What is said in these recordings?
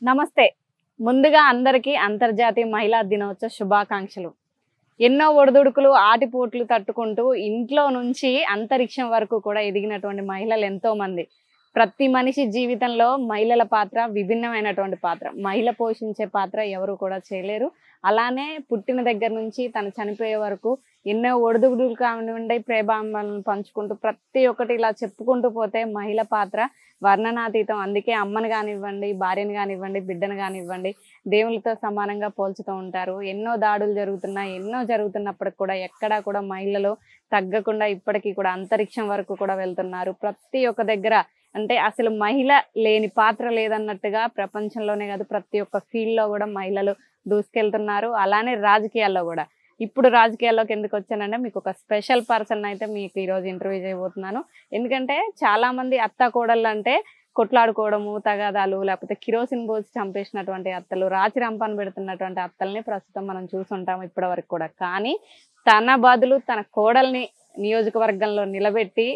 నమస్తే. ముందుగా అందరికీ అంతర్జాతీయ మహిళా దినోత్సవ శుభాకాంక్షలు. ఎన్నో ఒడిదుడుకులు, ఆటిపోట్లు తట్టుకుంటూ ఇంట్లో నుంచి అంతరిక్షం వరకు కూడా ఎదిగినటువంటి మహిళలు ఎంతో మంది. ప్రతి మనిషి జీవితంలో మహిళల పాత్ర విభిన్నమైనటువంటి పాత్ర. మహిళ పోషించే పాత్ర ఎవరు కూడా చేయలేరు. అలానే పుట్టిన దగ్గర నుంచి తను చనిపోయే వరకు ఎన్నో ఒడిదుడుకులు కానివ్వండి, ప్రేమాభిమానాలను పంచుకుంటూ ప్రతి ఒక్కటి ఇలా చెప్పుకుంటూ పోతే మహిళ పాత్ర వర్ణనాతీతం. అందుకే అమ్మని కానివ్వండి, భార్యని కానివ్వండి, బిడ్డను కానివ్వండి దేవుళ్ళతో సమానంగా పోల్చుతూ ఉంటారు. ఎన్నో దాడులు జరుగుతున్నాయి, ఎన్నో జరుగుతున్నప్పటికి కూడా ఎక్కడా కూడా మహిళలు తగ్గకుండా ఇప్పటికీ కూడా అంతరిక్షం వరకు కూడా వెళ్తున్నారు. ప్రతి ఒక్క దగ్గర అంటే అసలు మహిళ లేని పాత్ర లేదన్నట్టుగా ప్రపంచంలోనే కాదు ప్రతి ఒక్క ఫీల్డ్లో కూడా మహిళలు దూసుకెళ్తున్నారు. అలానే రాజకీయాల్లో కూడా. ఇప్పుడు రాజకీయాల్లోకి ఎందుకు వచ్చానంటే మీకు ఒక స్పెషల్ పర్సన్ అయితే మీకు ఈరోజు ఇంటర్వ్యూ చేయబోతున్నాను. ఎందుకంటే చాలా మంది అత్త కోడళ్ళు అంటే కొట్లాడుకోవడము, తగాదాలు, లేకపోతే కిరోసిన్ పోసి చంపేసినటువంటి అత్తలు, రాచి రంపాన్ని పెడుతున్నటువంటి అత్తల్ని ప్రస్తుతం మనం చూసుంటాము ఇప్పటి వరకు కూడా. కానీ తన బదులు తన కోడల్ని నియోజకవర్గంలో నిలబెట్టి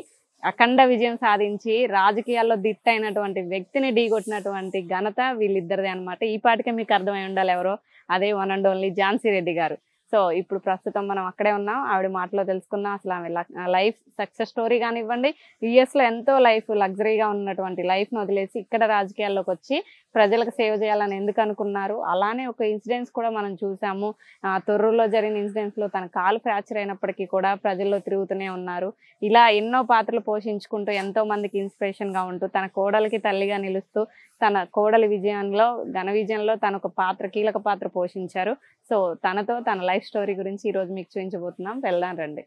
అఖండ విజయం సాధించి రాజకీయాల్లో దిట్టైనటువంటి వ్యక్తిని ఢీకొట్టినటువంటి ఘనత వీళ్ళిద్దరిదే అనమాట. ఈ పాటికే మీకు అర్థమై ఉండాలి ఎవరో. అదే one and only Jhansi Reddy గారు. సో ఇప్పుడు ప్రస్తుతం మనం అక్కడే ఉన్నాం. ఆవిడ మాటలో తెలుసుకుందాం అసలు ఆమె లైఫ్ సక్సెస్ స్టోరీ కానివ్వండి, యుఎస్లో ఎంతో లైఫ్ లగ్జరీగా ఉన్నటువంటి లైఫ్ను వదిలేసి ఇక్కడ రాజకీయాల్లోకి వచ్చి ప్రజలకు సేవ చేయాలని ఎందుకు అనుకున్నారు. అలానే ఒక ఇన్సిడెంట్స్ కూడా మనం చూసాము. తొర్రూరులో జరిగిన ఇన్సిడెంట్స్లో తన కాలు ఫ్రాక్చర్ అయినప్పటికీ కూడా ప్రజల్లో తిరుగుతూనే ఉన్నారు. ఇలా ఎన్నో పాత్రలు పోషించుకుంటూ ఎంతో మందికి ఇన్స్పిరేషన్గా ఉంటూ తన కోడలికి తల్లిగా నిలుస్తూ తన కోడలి విజయంలో ఘన విజయంలో తన ఒక పాత్ర కీలక పాత్ర పోషించారు. సో తనతో తన లైఫ్ స్టోరీ గురించి ఈరోజు మీకు చూపించబోతున్నాం. వెళ్దాం రండి.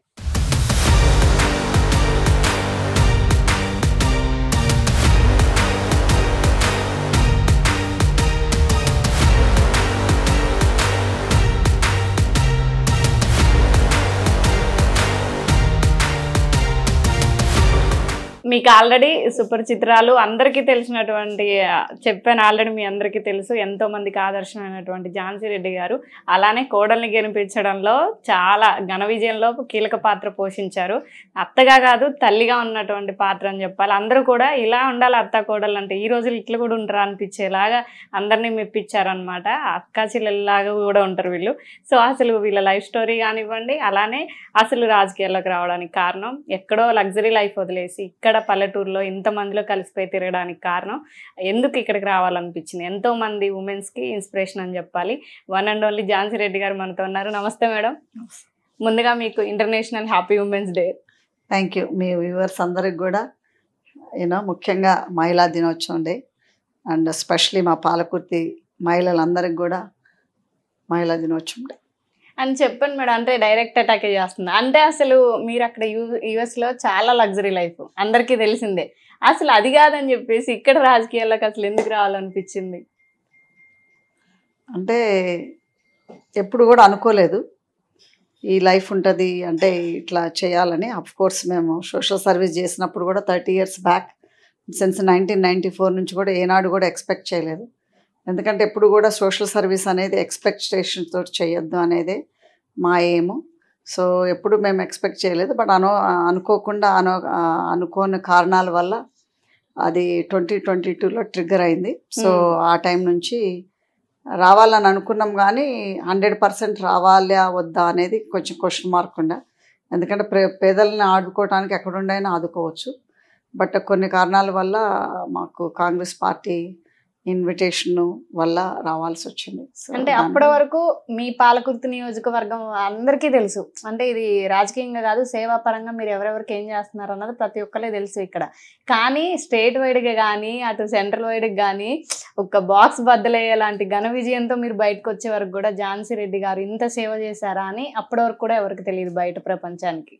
మీకు ఆల్రెడీ సుపరిచిత్రాలు అందరికీ తెలిసినటువంటి చెప్పాను ఆల్రెడీ మీ అందరికీ తెలుసు ఎంతో మందికి ఆదర్శమైనటువంటి ఝాన్సీ రెడ్డి గారు. అలానే కోడల్ని గెలిపించడంలో చాలా ఘన విజయంలో కీలక పాత్ర పోషించారు. అత్తగా కాదు తల్లిగా ఉన్నటువంటి పాత్ర అని చెప్పాలి. అందరూ కూడా ఇలా ఉండాలి అత్త కోడలు అంటే, ఈ రోజులు ఇట్లా కూడా ఉంటారా అనిపించేలాగా అందరినీ మెప్పించారనమాట. అక్క చెల్లెల్లాగా కూడా ఉంటారు వీళ్ళు. సో అసలు వీళ్ళ లైఫ్ స్టోరీ కానివ్వండి, అలానే అసలు రాజకీయాల్లోకి రావడానికి కారణం, ఎక్కడో లగ్జరీ లైఫ్ వదిలేసి ఇక్కడ పల్లెటూరులో ఇంతమందిలో కలిసిపోయి తిరగడానికి కారణం, ఎందుకు ఇక్కడికి రావాలనిపించింది, ఎంతో మంది ఉమెన్స్కి ఇన్స్పిరేషన్ అని చెప్పాలి. One and only Jhansi Reddy గారు మనతో ఉన్నారు. నమస్తే మేడం. ముందుగా మీకు international happy women's day. Thank you. Me viewers అందరికి కూడా ముఖ్యంగా మహిళా దినోత్సవం డే అండ్ ఎస్పెషలీ మా పాలకుర్తి మహిళలందరికి కూడా మహిళా దినోత్సవం డే అని చెప్పండి మేడం. అంటే డైరెక్ట్ అటాకే చేస్తుంది అంటే అసలు మీరు అక్కడ యుఎస్లో చాలా లగ్జరీ లైఫ్ అందరికీ తెలిసిందే. అసలు అది కాదని చెప్పేసి ఇక్కడ రాజకీయాల్లోకి అసలు ఎందుకు రావాలనిపించింది? అంటే ఎప్పుడు కూడా అనుకోలేదు ఈ లైఫ్ ఉంటుంది అంటే ఇట్లా చేయాలని. కోర్స్ మేము సోషల్ సర్వీస్ చేసినప్పుడు కూడా 30 years బ్యాక్ సిన్స్ 1994 నుంచి కూడా ఏనాడు కూడా ఎక్స్పెక్ట్ చేయలేదు. ఎందుకంటే ఎప్పుడు కూడా సోషల్ సర్వీస్ అనేది ఎక్స్పెక్టేషన్ తోటి చేయొద్దు అనేది మా ఎయిమ్. సో ఎప్పుడు మేము ఎక్స్పెక్ట్ చేయలేదు. బట్ అనుకోకుండా అనుకోని కారణాల వల్ల అది 2022లో ట్రిగ్గర్ అయింది. సో ఆ టైం నుంచి రావాలని అనుకున్నాం కానీ 100% రావాలా వద్దా అనేది కొంచెం క్వశ్చన్ మార్క్ ఉండే. ఎందుకంటే పేదల్ని ఆదుకోవడానికి ఎక్కడుండైనా ఆదుకోవచ్చు. బట్ కొన్ని కారణాల వల్ల మాకు కాంగ్రెస్ పార్టీ ఇన్విటేషన్ వల్ల రావాల్సి వచ్చింది. అంటే అప్పటి వరకు మీ పాలకుర్తి నియోజకవర్గం అందరికీ తెలుసు. అంటే ఇది రాజకీయంగా కాదు, సేవా పరంగా మీరు ఎవరెవరికి ఏం చేస్తున్నారు అన్నది ప్రతి ఒక్కరే తెలుసు ఇక్కడ. కానీ స్టేట్ వైడ్గా కానీ అటు సెంట్రల్ వైడ్గా కానీ ఒక బాక్స్ బద్దలయ్యేలాంటి ఘన విజయంతో మీరు బయటకు వచ్చే వరకు కూడా ఝాన్సీ రెడ్డి గారు ఇంత సేవ చేశారా అని అప్పటి వరకు కూడా ఎవరికి తెలియదు బయట ప్రపంచానికి.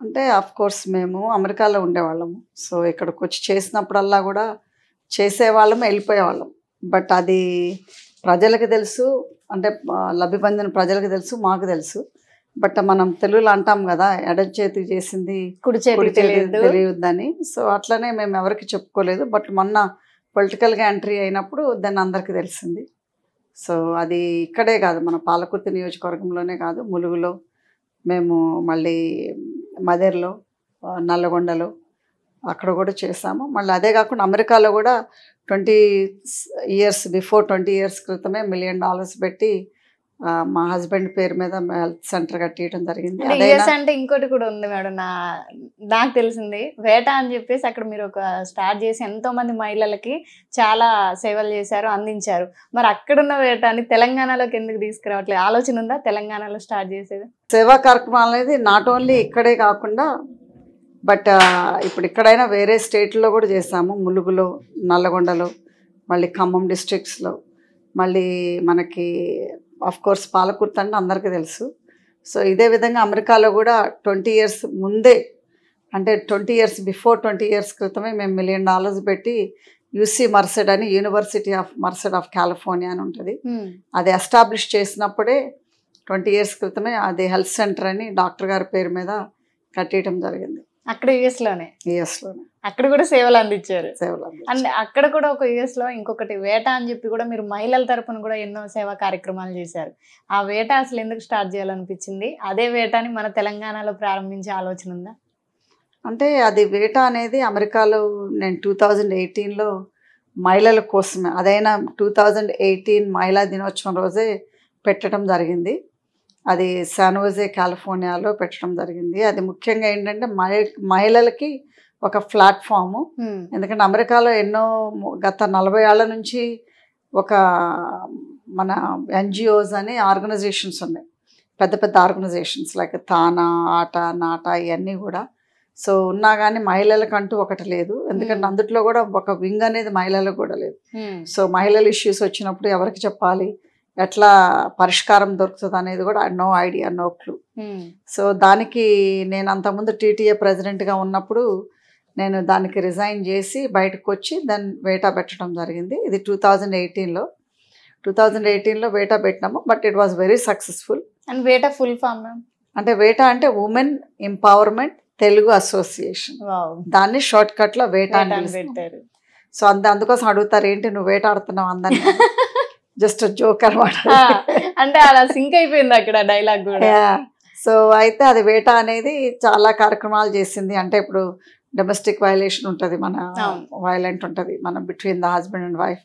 అంటే కోర్స్ మేము అమెరికాలో ఉండేవాళ్ళము. సో ఇక్కడికి వచ్చి చేసినప్పుడల్లా కూడా చేసేవాళ్ళం, వెళ్ళిపోయేవాళ్ళం. బట్ అది ప్రజలకు తెలుసు, అంటే లబ్ధి పొందిన ప్రజలకు తెలుసు, మాకు తెలుసు. బట్ మనం తెలుగులో అంటాం కదా, ఎడం చేతికి చేసింది కుడి చేతికి తెలియద్దని. సో అట్లనే మేము ఎవరికి చెప్పుకోలేదు. బట్ మొన్న పొలిటికల్గా ఎంట్రీ అయినప్పుడు దాన్ని అందరికీ తెలిసింది. సో అది ఇక్కడే కాదు, మన పాలకుర్తి నియోజకవర్గంలోనే కాదు, ములుగులో, మేము మళ్ళీ మదర్లో, నల్లగొండలో, అక్కడ కూడా చేసాము. మళ్ళీ అదే కాకుండా అమెరికాలో కూడా 20 years క్రితమే $1 million పెట్టి మా హస్బెండ్ పేరు మీద హెల్త్ సెంటర్ కట్టియడం జరిగింది. అంటే యుఎస్ అంటే ఇంకోటి కూడా ఉంది మేడం, నాకు తెలిసింది వేట అని చెప్పేసి అక్కడ మీరు ఒక స్టార్ట్ చేసి ఎంతో మంది మహిళలకి చాలా సేవలు చేశారు, అందించారు. మరి అక్కడున్న వేటని తెలంగాణలోకి ఎందుకు తీసుకురావట్లేదు? ఆలోచన ఉందా తెలంగాణలో స్టార్ట్ చేసేది? సేవా కార్యక్రమాలు అనేది నాట్ ఓన్లీ ఇక్కడే కాకుండా బట్ ఇప్పుడు ఇక్కడైనా వేరే స్టేట్లో కూడా చేసాము. ములుగులో, నల్లగొండలో, మళ్ళీ ఖమ్మం డిస్ట్రిక్ట్స్లో, మళ్ళీ మనకి కోర్స్ పాలకుర్తి అంటే అందరికీ తెలుసు. సో ఇదే విధంగా అమెరికాలో కూడా 20 years ముందే, అంటే 20 years క్రితమే మేము $1 million పెట్టి యూసీ మర్సెడ్ అని యూనివర్సిటీ ఆఫ్ మర్సెడ్ ఆఫ్ కాలిఫోర్నియా అని ఉంటుంది, అది ఎస్టాబ్లిష్ చేసినప్పుడే 20 years క్రితమే అది హెల్త్ సెంటర్ అని డాక్టర్ గారి పేరు మీద కట్టేయడం జరిగింది. అక్కడ యుఎస్లోనే యుఎస్లోనే అక్కడ కూడా సేవలు అందించారు. సేవలు అండ్ అక్కడ కూడా ఒక యుఎస్లో ఇంకొకటి వేట అని చెప్పి కూడా మీరు మహిళల తరపున కూడా ఎన్నో సేవా కార్యక్రమాలు చేశారు. ఆ వేట అసలు ఎందుకు స్టార్ట్ చేయాలనిపించింది? అదే వేటని మన తెలంగాణలో ప్రారంభించే ఆలోచన ఉందా? అంటే అది వేట అనేది అమెరికాలో నేను 2018లో మహిళల కోసమే, అదైనా 2018 మహిళా దినోత్సవం రోజే పెట్టడం జరిగింది. అది శాన్హోజే కాలిఫోర్నియాలో పెట్టడం జరిగింది. అది ముఖ్యంగా ఏంటంటే మహిళలకి ఒక ప్లాట్ఫాము. ఎందుకంటే అమెరికాలో ఎన్నో గత 40 ఏళ్ల నుంచి ఒక మన ఎన్జిఓస్ అని ఆర్గనైజేషన్స్ ఉన్నాయి, పెద్ద పెద్ద ఆర్గనైజేషన్స్ లైక్ తానా, ఆట, నాట, ఇవన్నీ కూడా. సో ఉన్నా కానీ మహిళలకంటూ ఒకటి లేదు, ఎందుకంటే అందుట్లో కూడా ఒక వింగ్ అనేది మహిళలకు కూడా లేదు. సో మహిళల ఇష్యూస్ వచ్చినప్పుడు ఎవరికి చెప్పాలి, ఎట్లా పరిష్కారం దొరుకుతుంది అనేది కూడా no idea, no clue. So దానికి నేను అంతకుముందు టీటీఏ ప్రెసిడెంట్గా ఉన్నప్పుడు నేను దానికి రిజైన్ చేసి బయటకు వచ్చి దాన్ని వేటా పెట్టడం జరిగింది. ఇది 2018లో వేటా పెట్టినాము. But it was very successful. And వేటా ఫుల్ ఫామ్ అంటే వేటా అంటే ఉమెన్ ఎంపవర్మెంట్ తెలుగు అసోసియేషన్, దాన్ని షార్ట్ కట్లో వేటా అని పెట్టారు. సో అందుకోసం అడుగుతారు, ఏంటి నువ్వు వేటాడుతున్నావు అందరినీ? జస్ట్ జోక్ అనమాట. అంటే అలా సింక్ అయిపోయింది అక్కడ డైలాగ్ కూడా. సో అయితే అది వేటా అనేది చాలా కార్యక్రమాలు చేసింది. అంటే ఇప్పుడు డొమెస్టిక్ వైలేషన్ ఉంటుంది, మన వైలెంట్ ఉంటుంది మన between the husband and wife.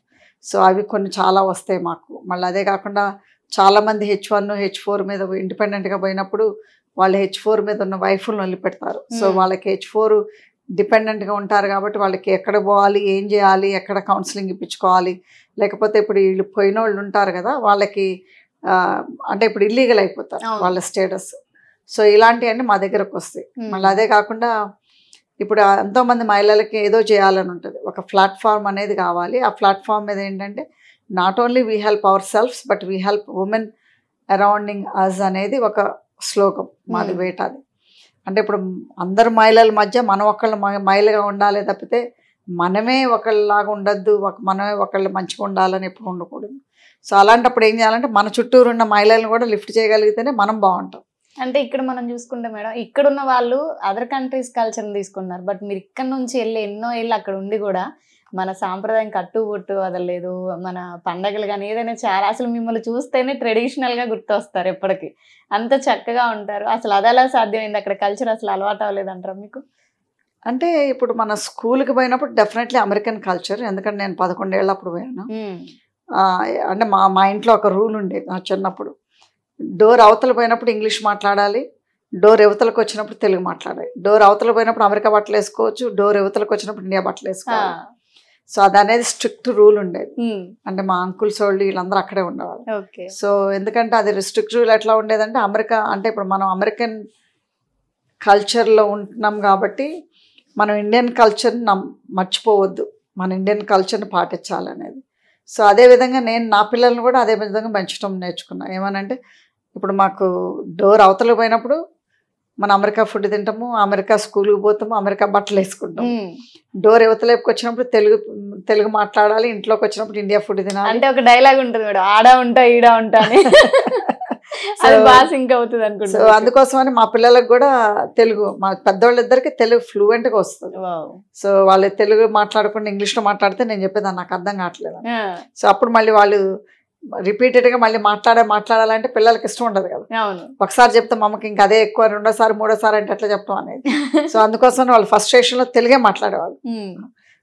So అవి కొన్ని చాలా వస్తాయి మాకు. మళ్ళీ అదే కాకుండా చాలామంది H1, H4 మీద ఇండిపెండెంట్గా పోయినప్పుడు వాళ్ళు H4 మీద ఉన్న వైఫ్లను వదిలిపెడతారు. సో వాళ్ళకి H4 డిపెండెంట్గా ఉంటారు కాబట్టి వాళ్ళకి ఎక్కడ పోవాలి, ఏం చేయాలి, ఎక్కడ కౌన్సిలింగ్ ఇప్పించుకోవాలి, లేకపోతే ఇప్పుడు వీళ్ళు పోయిన వాళ్ళు ఉంటారు కదా వాళ్ళకి అంటే ఇప్పుడు ఇల్లీగల్ అయిపోతారు వాళ్ళ స్టేటస్. సో ఇలాంటివన్నీ మా దగ్గరకు వస్తాయి. మళ్ళీ అదే కాకుండా ఇప్పుడు ఎంతోమంది మహిళలకి ఏదో చేయాలని ఉంటుంది, ఒక ప్లాట్ఫామ్ అనేది కావాలి. ఆ ప్లాట్ఫామ్ మీద ఏంటంటే not only we help our selfs but we help women arounding us అనేది ఒక శ్లోకం మాది వేటాది. అంటే ఇప్పుడు అందరు మహిళల మధ్య మనం ఒకళ్ళు మహిళగా ఉండాలి తప్పితే మనమే ఒకళ్ళలాగా ఉండద్దు, మనమే ఒకళ్ళు మంచిగా ఉండాలని ఎప్పుడు ఉండకూడదు. సో అలాంటప్పుడు ఏం చేయాలంటే మన చుట్టూరు ఉన్న మహిళలను కూడా లిఫ్ట్ చేయగలిగితేనే మనం బాగుంటాం. అంటే ఇక్కడ మనం చూసుకుంటే మేడం, ఇక్కడున్న వాళ్ళు అదర్ కంట్రీస్ కల్చర్ని తీసుకున్నారు, బట్ మీరు ఇక్కడ నుంచి వెళ్ళి ఎన్నో ఏళ్ళు అక్కడ ఉండి కూడా మన సాంప్రదాయం కట్టుబొట్టు వదలలేదు, మన పండగలు కానీ ఏదైనా చాలా అసలు మిమ్మల్ని చూస్తేనే ట్రెడిషనల్గా గుర్తొస్తారు ఎప్పటికీ, అంత చక్కగా ఉంటారు. అసలు అది ఎలా సాధ్యమైంది? అక్కడ కల్చర్ అసలు అలవాటు అవ్వలేదంటారా మీకు? అంటే ఇప్పుడు మన స్కూల్కి పోయినప్పుడు డెఫినెట్లీ అమెరికన్ కల్చర్, ఎందుకంటే నేను 11 ఏళ్ళు అప్పుడు పోయాను. అంటే మా ఇంట్లో ఒక రూల్ ఉండేది నా చిన్నప్పుడు, డోర్ అవతల పోయినప్పుడు ఇంగ్లీష్ మాట్లాడాలి, డోర్ యువతలకు వచ్చినప్పుడు తెలుగు మాట్లాడాలి. డోర్ అవతల పోయినప్పుడు అమెరికా బట్టలు వేసుకోవచ్చు, డోర్ యువతలకు వచ్చినప్పుడు ఇండియా బట్టలు వేసుకోవాలి. సో అది అనేది స్ట్రిక్ట్ రూల్ ఉండేది. అంటే మా అంకుల్స్ వాళ్ళు వీళ్ళందరూ అక్కడే ఉండేవాళ్ళు. సో ఎందుకంటే అది స్ట్రిక్ట్ రూల్ ఎట్లా ఉండేదంటే అమెరికా అంటే ఇప్పుడు మనం అమెరికన్ కల్చర్లో ఉంటున్నాం కాబట్టి మనం ఇండియన్ కల్చర్ని మర్చిపోవద్దు, మన ఇండియన్ కల్చర్ని పాటించాలనేది. సో అదేవిధంగా నేను నా పిల్లల్ని కూడా అదే విధంగా పెంచడం నేర్చుకున్నాను. ఏమనంటే ఇప్పుడు మాకు డోర్ అవతల పోయినప్పుడు మన అమెరికా ఫుడ్ తింటాము, అమెరికా స్కూల్కి పోతాము, అమెరికా బట్టలు వేసుకుంటాము. డోర్ యువతలేపుకి వచ్చినప్పుడు తెలుగు మాట్లాడాలి, ఇంట్లోకి వచ్చినప్పుడు ఇండియా ఫుడ్ తినాలి. అంటే ఒక డైలాగ్ ఉంటుంది మేడం, ఆడా ఉంటా ఈడా ఉంటా అని. అది బాగా సింక్ అవుతుంది అనుకుంటా. సో అందుకోసమని మా పిల్లలకు కూడా తెలుగు, మా పెద్దవాళ్ళిద్దరికి తెలుగు ఫ్లూయెంట్గా వస్తుంది. సో వాళ్ళు తెలుగు మాట్లాడకుండా ఇంగ్లీష్లో మాట్లాడితే నేను చెప్పేదాన్ని నాకు అర్థం కావట్లేదు. సో అప్పుడు మళ్ళీ వాళ్ళు రిపీటెడ్గా మళ్ళీ మాట్లాడాలంటే పిల్లలకి ఇష్టం ఉండదు కదా. అవును. ఒకసారి చెప్తే మమ్మకి ఇంకా అదే ఎక్కువ, రెండోసారి మూడోసారి అంటే ఎట్లా చెప్తాం అనేది. సో అందుకోసం వాళ్ళు ఫస్ట్ స్టేషన్లో తెలుగే మాట్లాడేవాళ్ళు.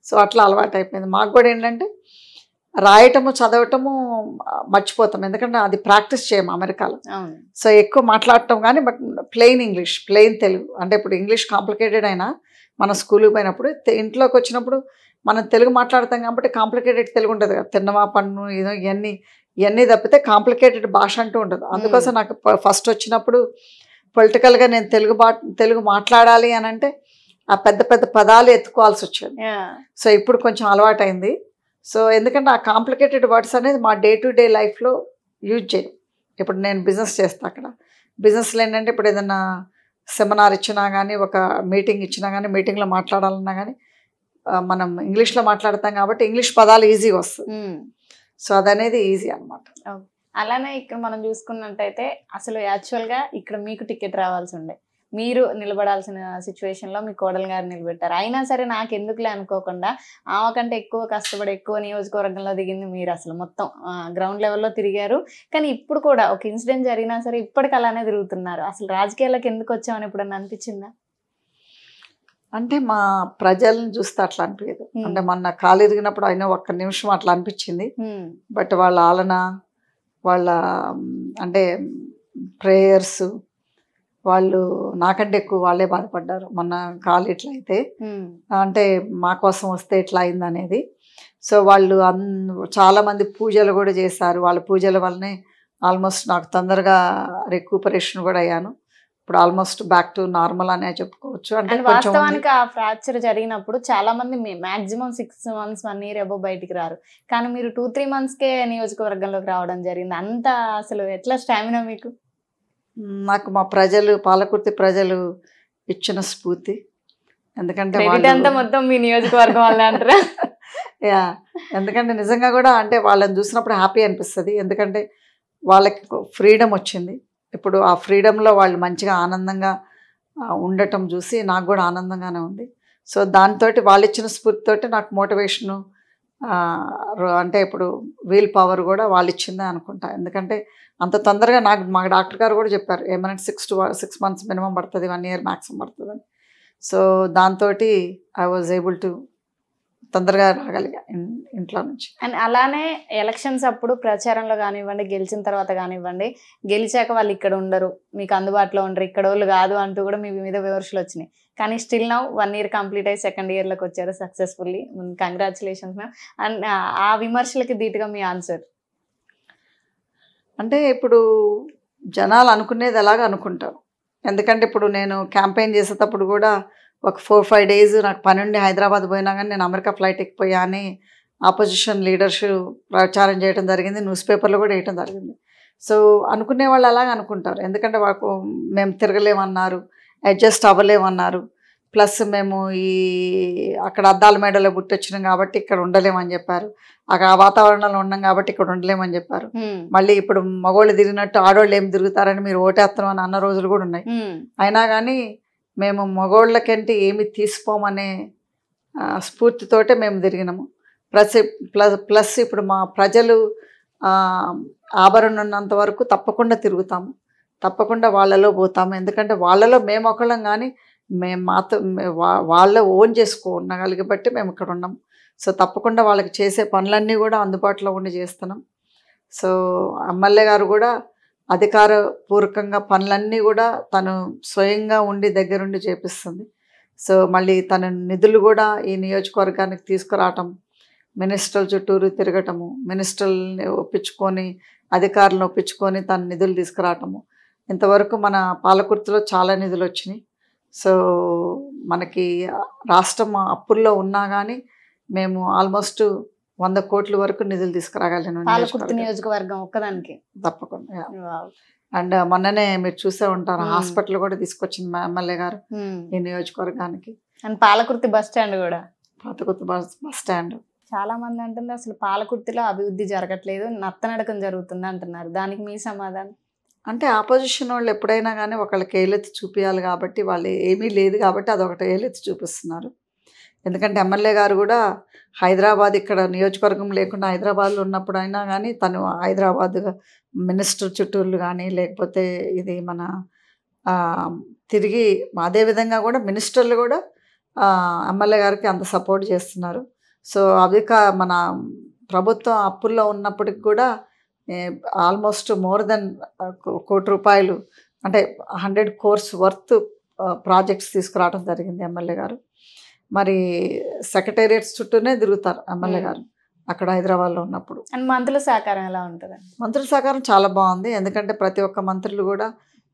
సో అట్లా అలవాటు అయిపోయింది. మాకు కూడా ఏంటంటే రాయటము చదవటము మర్చిపోతాం, ఎందుకంటే అది ప్రాక్టీస్ చేయము అమెరికాలో. సో ఎక్కువ మాట్లాడటం కానీ, but plain English, plain Telugu. అంటే ఇప్పుడు ఇంగ్లీష్ కాంప్లికేటెడ్ అయినా మన స్కూల్కి పోయినప్పుడు ఇంట్లోకి వచ్చినప్పుడు మనం తెలుగు మాట్లాడతాం కాబట్టి కాంప్లికేటెడ్ తెలుగు ఉంటుంది కదా. తిన్నవా పన్ను ఏదో ఇవన్నీ తప్పితే కాంప్లికేటెడ్ భాష అంటూ ఉండదు. అందుకోసం నాకు ఫస్ట్ వచ్చినప్పుడు పొలిటికల్గా నేను తెలుగు మాట్లాడాలి అని అంటే ఆ పెద్ద పెద్ద పదాలు ఎత్తుకోవాల్సి వచ్చేది. సో ఇప్పుడు కొంచెం అలవాటు అయింది. సో ఎందుకంటే ఆ కాంప్లికేటెడ్ వర్డ్స్ అనేది మా డే టు డే లైఫ్లో యూజ్ చేయం. ఇప్పుడు నేను బిజినెస్ చేస్తాను, అక్కడ బిజినెస్లో ఏంటంటే ఇప్పుడు ఏదైనా సెమినార్ ఇచ్చినా కానీ, ఒక మీటింగ్ ఇచ్చినా కానీ, మీటింగ్లో మాట్లాడాలన్నా కానీ మనం ఇంగ్లీష్లో మాట్లాడతాం కాబట్టి ఇంగ్లీష్ పదాలు ఈజీగా వస్తుంది. సో అదనేది ఈజీ అనమాట. అలానే ఇక్కడ మనం చూసుకున్నట్టయితే అసలు యాక్చువల్గా ఇక్కడ మీకు టికెట్ రావాల్సి ఉండే, మీరు నిలబడాల్సిన సిచ్యువేషన్లో మీ కోడలు గారు నిలబెట్టారు. అయినా సరే నాకు ఎందుకులే అనుకోకుండా ఆమె కంటే ఎక్కువ కష్టపడి ఎక్కువ నియోజకవర్గంలో దిగింది మీరు. అసలు మొత్తం గ్రౌండ్ లెవెల్లో తిరిగారు. కానీ ఇప్పుడు కూడా ఒక ఇన్సిడెంట్ జరిగినా సరే ఇప్పటికి అలానే తిరుగుతున్నారు. అసలు రాజకీయాలకు ఎందుకు వచ్చామని ఎప్పుడన్నా అనిపించిందా? అంటే మా ప్రజలను చూస్తే అట్లా అనిపించదు. అంటే మొన్న కాలు ఎదిగినప్పుడు అయినా ఒక్క నిమిషం అట్లా అనిపించింది. బట్ వాళ్ళ ఆలన, వాళ్ళ అంటే ప్రేయర్స్, వాళ్ళు నాకంటే ఎక్కువ వాళ్ళే బాధపడ్డారు. మొన్న కాలు ఇట్లా అయితే అంటే మా కోసం వస్తే ఇట్లా అయింది అనేది. సో వాళ్ళు చాలామంది పూజలు కూడా చేశారు. వాళ్ళ పూజల వల్లనే ఆల్మోస్ట్ నాకు తొందరగా రికూపరేషన్ కూడా అయ్యాను. ఇప్పుడు ఆల్మోస్ట్ బ్యాక్ టు నార్మల్ అనే చెప్పుకోవచ్చు. అంటే వాస్తవానికి ఆ ఫ్రాక్చర్ జరిగినప్పుడు చాలా మంది మాక్సిమం 6 months 1 year అబౌవ్ బయటికి రారు. కానీ మీరు 2-3 monthsకే నియోజకవర్గంలోకి రావడం జరిగింది. అంత అసలు ఎట్లా స్టామినా మీకు? నాకు మా ప్రజలు, పాలకుర్తి ప్రజలు ఇచ్చిన స్ఫూర్తి. ఎందుకంటే అంతా మొత్తం మీ నియోజకవర్గం వల్ల అంటారా? యా, ఎందుకంటే నిజంగా కూడా అంటే వాళ్ళని చూసినప్పుడు హ్యాపీ అనిపిస్తుంది. ఎందుకంటే వాళ్ళకి ఫ్రీడమ్ వచ్చింది. ఇప్పుడు ఆ ఫ్రీడంలో వాళ్ళు మంచిగా ఆనందంగా ఉండటం చూసి నాకు కూడా ఆనందంగానే ఉంది. సో దాంతో వాళ్ళు ఇచ్చిన స్ఫూర్తితోటి నాకు మోటివేషను, అంటే ఇప్పుడు వీల్ పవర్ కూడా వాళ్ళు ఇచ్చిందే అనుకుంటా. ఎందుకంటే అంత తొందరగా మా డాక్టర్ గారు కూడా చెప్పారు, ఏమైనా 6 months మినిమం పడుతుంది, 1 year మ్యాక్సిమం పడుతుందని. సో దాంతో ఐ వాజ్ ఏబుల్ టు తొందరగా రాగలిగా ఇంట్లో నుంచి. అండ్ అలానే ఎలక్షన్స్ అప్పుడు ప్రచారంలో కానివ్వండి, గెలిచిన తర్వాత కానివ్వండి, గెలిచాక వాళ్ళు ఇక్కడ ఉండరు, మీకు అందుబాటులో ఉండరు, ఇక్కడ వాళ్ళు కాదు అంటూ కూడా మీ మీద విమర్శలు వచ్చినాయి. కానీ స్టిల్ నౌ 1 year కంప్లీట్ అయ్యి 2nd yearలోకి వచ్చారు సక్సెస్ఫుల్లీ. Congratulations ma'am. అండ్ ఆ విమర్శలకి ధీటుగా మీ ఆన్సర్? అంటే ఇప్పుడు జనాలు అనుకునేది ఎలాగో అనుకుంటారు. ఎందుకంటే ఇప్పుడు నేను క్యాంపెయిన్ చేసేటప్పుడు కూడా ఒక 4-5 days నాకు పని ఉండి హైదరాబాద్ పోయినా కానీ నేను అమెరికా ఫ్లైట్ ఎక్కిపోయా అని ఆపోజిషన్ లీడర్స్ ప్రచారం చేయడం జరిగింది, న్యూస్ పేపర్లో కూడా వేయటం జరిగింది. సో అనుకునే వాళ్ళు అలాగే అనుకుంటారు. ఎందుకంటే వాళ్ళకు మేము తిరగలేమన్నారు, అడ్జస్ట్ అవ్వలేమన్నారు, ప్లస్ మేము అక్కడ అద్దాల మేడలో పుట్టొచ్చినాం కాబట్టి ఇక్కడ ఉండలేమని చెప్పారు, అక్కడ ఆ వాతావరణంలో ఉన్నాం కాబట్టి ఇక్కడ ఉండలేమని చెప్పారు. మళ్ళీ ఇప్పుడు మగవాళ్ళు తిరిగినట్టు ఆడవాళ్ళు ఏం తిరుగుతారని మీరు ఓటేస్తామని అన్న రోజులు కూడా ఉన్నాయి. అయినా కానీ మేము మగవాళ్ళకంటే ఏమి తీసుకోమనే స్ఫూర్తితోటే మేము తిరిగినాము. ప్లస్ ఇప్పుడు మా ప్రజలు ఆభరణ ఉన్నంత వరకు తప్పకుండా తిరుగుతాము, తప్పకుండా వాళ్ళలో పోతాము. ఎందుకంటే వాళ్ళలో మేము ఒకళ్ళం, కానీ మేము వాళ్ళ ఓన్ చేసుకోగలిగి బట్టి మేము ఇక్కడ ఉన్నాం. సో తప్పకుండా వాళ్ళకి చేసే పనులన్నీ కూడా అందుబాటులో ఉండి చేస్తున్నాం. సో ఎమ్మెల్యే గారు కూడా అధికారపూర్వకంగా పనులన్నీ కూడా తను స్వయంగా ఉండి దగ్గరుండి చేపిస్తుంది. సో మళ్ళీ తన నిధులు కూడా ఈ నియోజకవర్గానికి తీసుకురావటం, మినిస్టర్ల చుట్టూరు తిరగటము, మినిస్టర్లని ఒప్పించుకొని, అధికారులను ఒప్పించుకొని తన నిధులు తీసుకురావటము. ఇంతవరకు మన పాలకుర్తిలో చాలా నిధులు వచ్చినాయి. సో మనకి రాష్ట్రం అప్పుల్లో ఉన్నా కానీ మేము ఆల్మోస్ట్ 100 కోట్ల వరకు నిధులు తీసుకురాగలను పాలకుర్తి నియోజకవర్గం ఒక్కదానికి. తప్పకుండా. అండ్ మొన్ననే మీరు చూసే ఉంటారు, హాస్పిటల్ కూడా తీసుకొచ్చింది మా ఎమ్మెల్యే గారు ఈ నియోజకవర్గానికి. అండ్ పాలకుర్తి బస్ స్టాండ్ కూడా, పాలకుర్తి బస్ స్టాండ్. చాలా మంది అంటుంది అసలు పాలకుర్తిలో అభివృద్ధి జరగట్లేదు, నత్తనడకం జరుగుతుంది అంటున్నారు. దానికి మీ సమాధానం? అంటే ఆపోజిషన్ వాళ్ళు ఎప్పుడైనా కానీ ఒకళ్ళకి ఏలెత్తి చూపించాలి కాబట్టి, వాళ్ళు ఏమీ లేదు కాబట్టి అదొకటి ఏలెత్తి చూపిస్తున్నారు. ఎందుకంటే ఎమ్మెల్యే గారు కూడా హైదరాబాద్ ఇక్కడ నియోజకవర్గం లేకుండా హైదరాబాద్లో ఉన్నప్పుడు అయినా కానీ తను హైదరాబాద్ మినిస్టర్ చుట్టూర్లు కానీ లేకపోతే ఇది మన ఆ, తిరిగి అదేవిధంగా కూడా మినిస్టర్లు కూడా ఎమ్మెల్యే గారికి అంత సపోర్ట్ చేస్తున్నారు. సో అవి మన ప్రభుత్వం అప్పుల్లో ఉన్నప్పటికి కూడా ఆల్మోస్ట్ మోర్ దెన్ ₹1,00,00,000 అంటే 100 crores వర్త్ ప్రాజెక్ట్స్ తీసుకురావడం జరిగింది ఎమ్మెల్యే గారు. మరి సెక్రటేరియట్స్ చుట్టూనే తిరుగుతారు ఎమ్మెల్యే గారు అక్కడ హైదరాబాద్లో ఉన్నప్పుడు. అండ్ మంత్రుల సహకారం ఎలా ఉంటుంది? మంత్రుల సహకారం చాలా బాగుంది. ఎందుకంటే ప్రతి ఒక్క మంత్రులు కూడా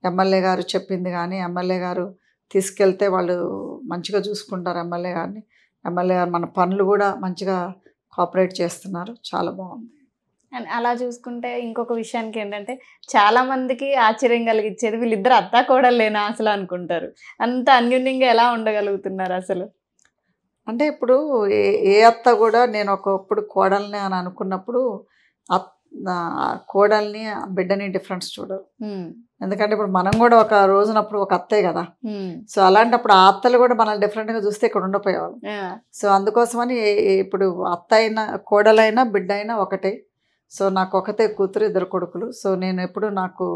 ఎమ్మెల్యే గారు చెప్పింది కానీ ఎమ్మెల్యే గారు తీసుకెళ్తే వాళ్ళు మంచిగా చూసుకుంటారు ఎమ్మెల్యే గారిని. ఎమ్మెల్యే గారు మన పనులు కూడా మంచిగా కోఆపరేట్ చేస్తున్నారు. చాలా బాగుంది. అండ్ అలా చూసుకుంటే ఇంకొక విషయానికి ఏంటంటే చాలా మందికి ఆశ్చర్యం కలిగించేది వీళ్ళిద్దరు అత్తా కోడలేనా అసలు అనుకుంటారు. అంత అన్యోన్యంగా ఎలా ఉండగలుగుతున్నారు అసలు? అంటే ఇప్పుడు ఏ అత్త కూడా నేను ఒకప్పుడు కోడల్ని అని అనుకున్నప్పుడు కోడల్ని బిడ్డని డిఫరెన్స్ చూడరు. ఎందుకంటే ఇప్పుడు మనం కూడా ఒక రోజునప్పుడు ఒక అత్తే కదా. సో అలాంటప్పుడు ఆ అత్తలు కూడా మనల్ని డిఫరెంట్గా చూస్తే ఇక్కడ ఉండపోయేవాళ్ళం. సో అందుకోసమని ఇప్పుడు అత్త అయినా కోడలైనా బిడ్డ అయినా ఒకటే. సో నాకు ఒకతే కూతురు, 2 కొడుకులు. సో నేను ఎప్పుడు నాకు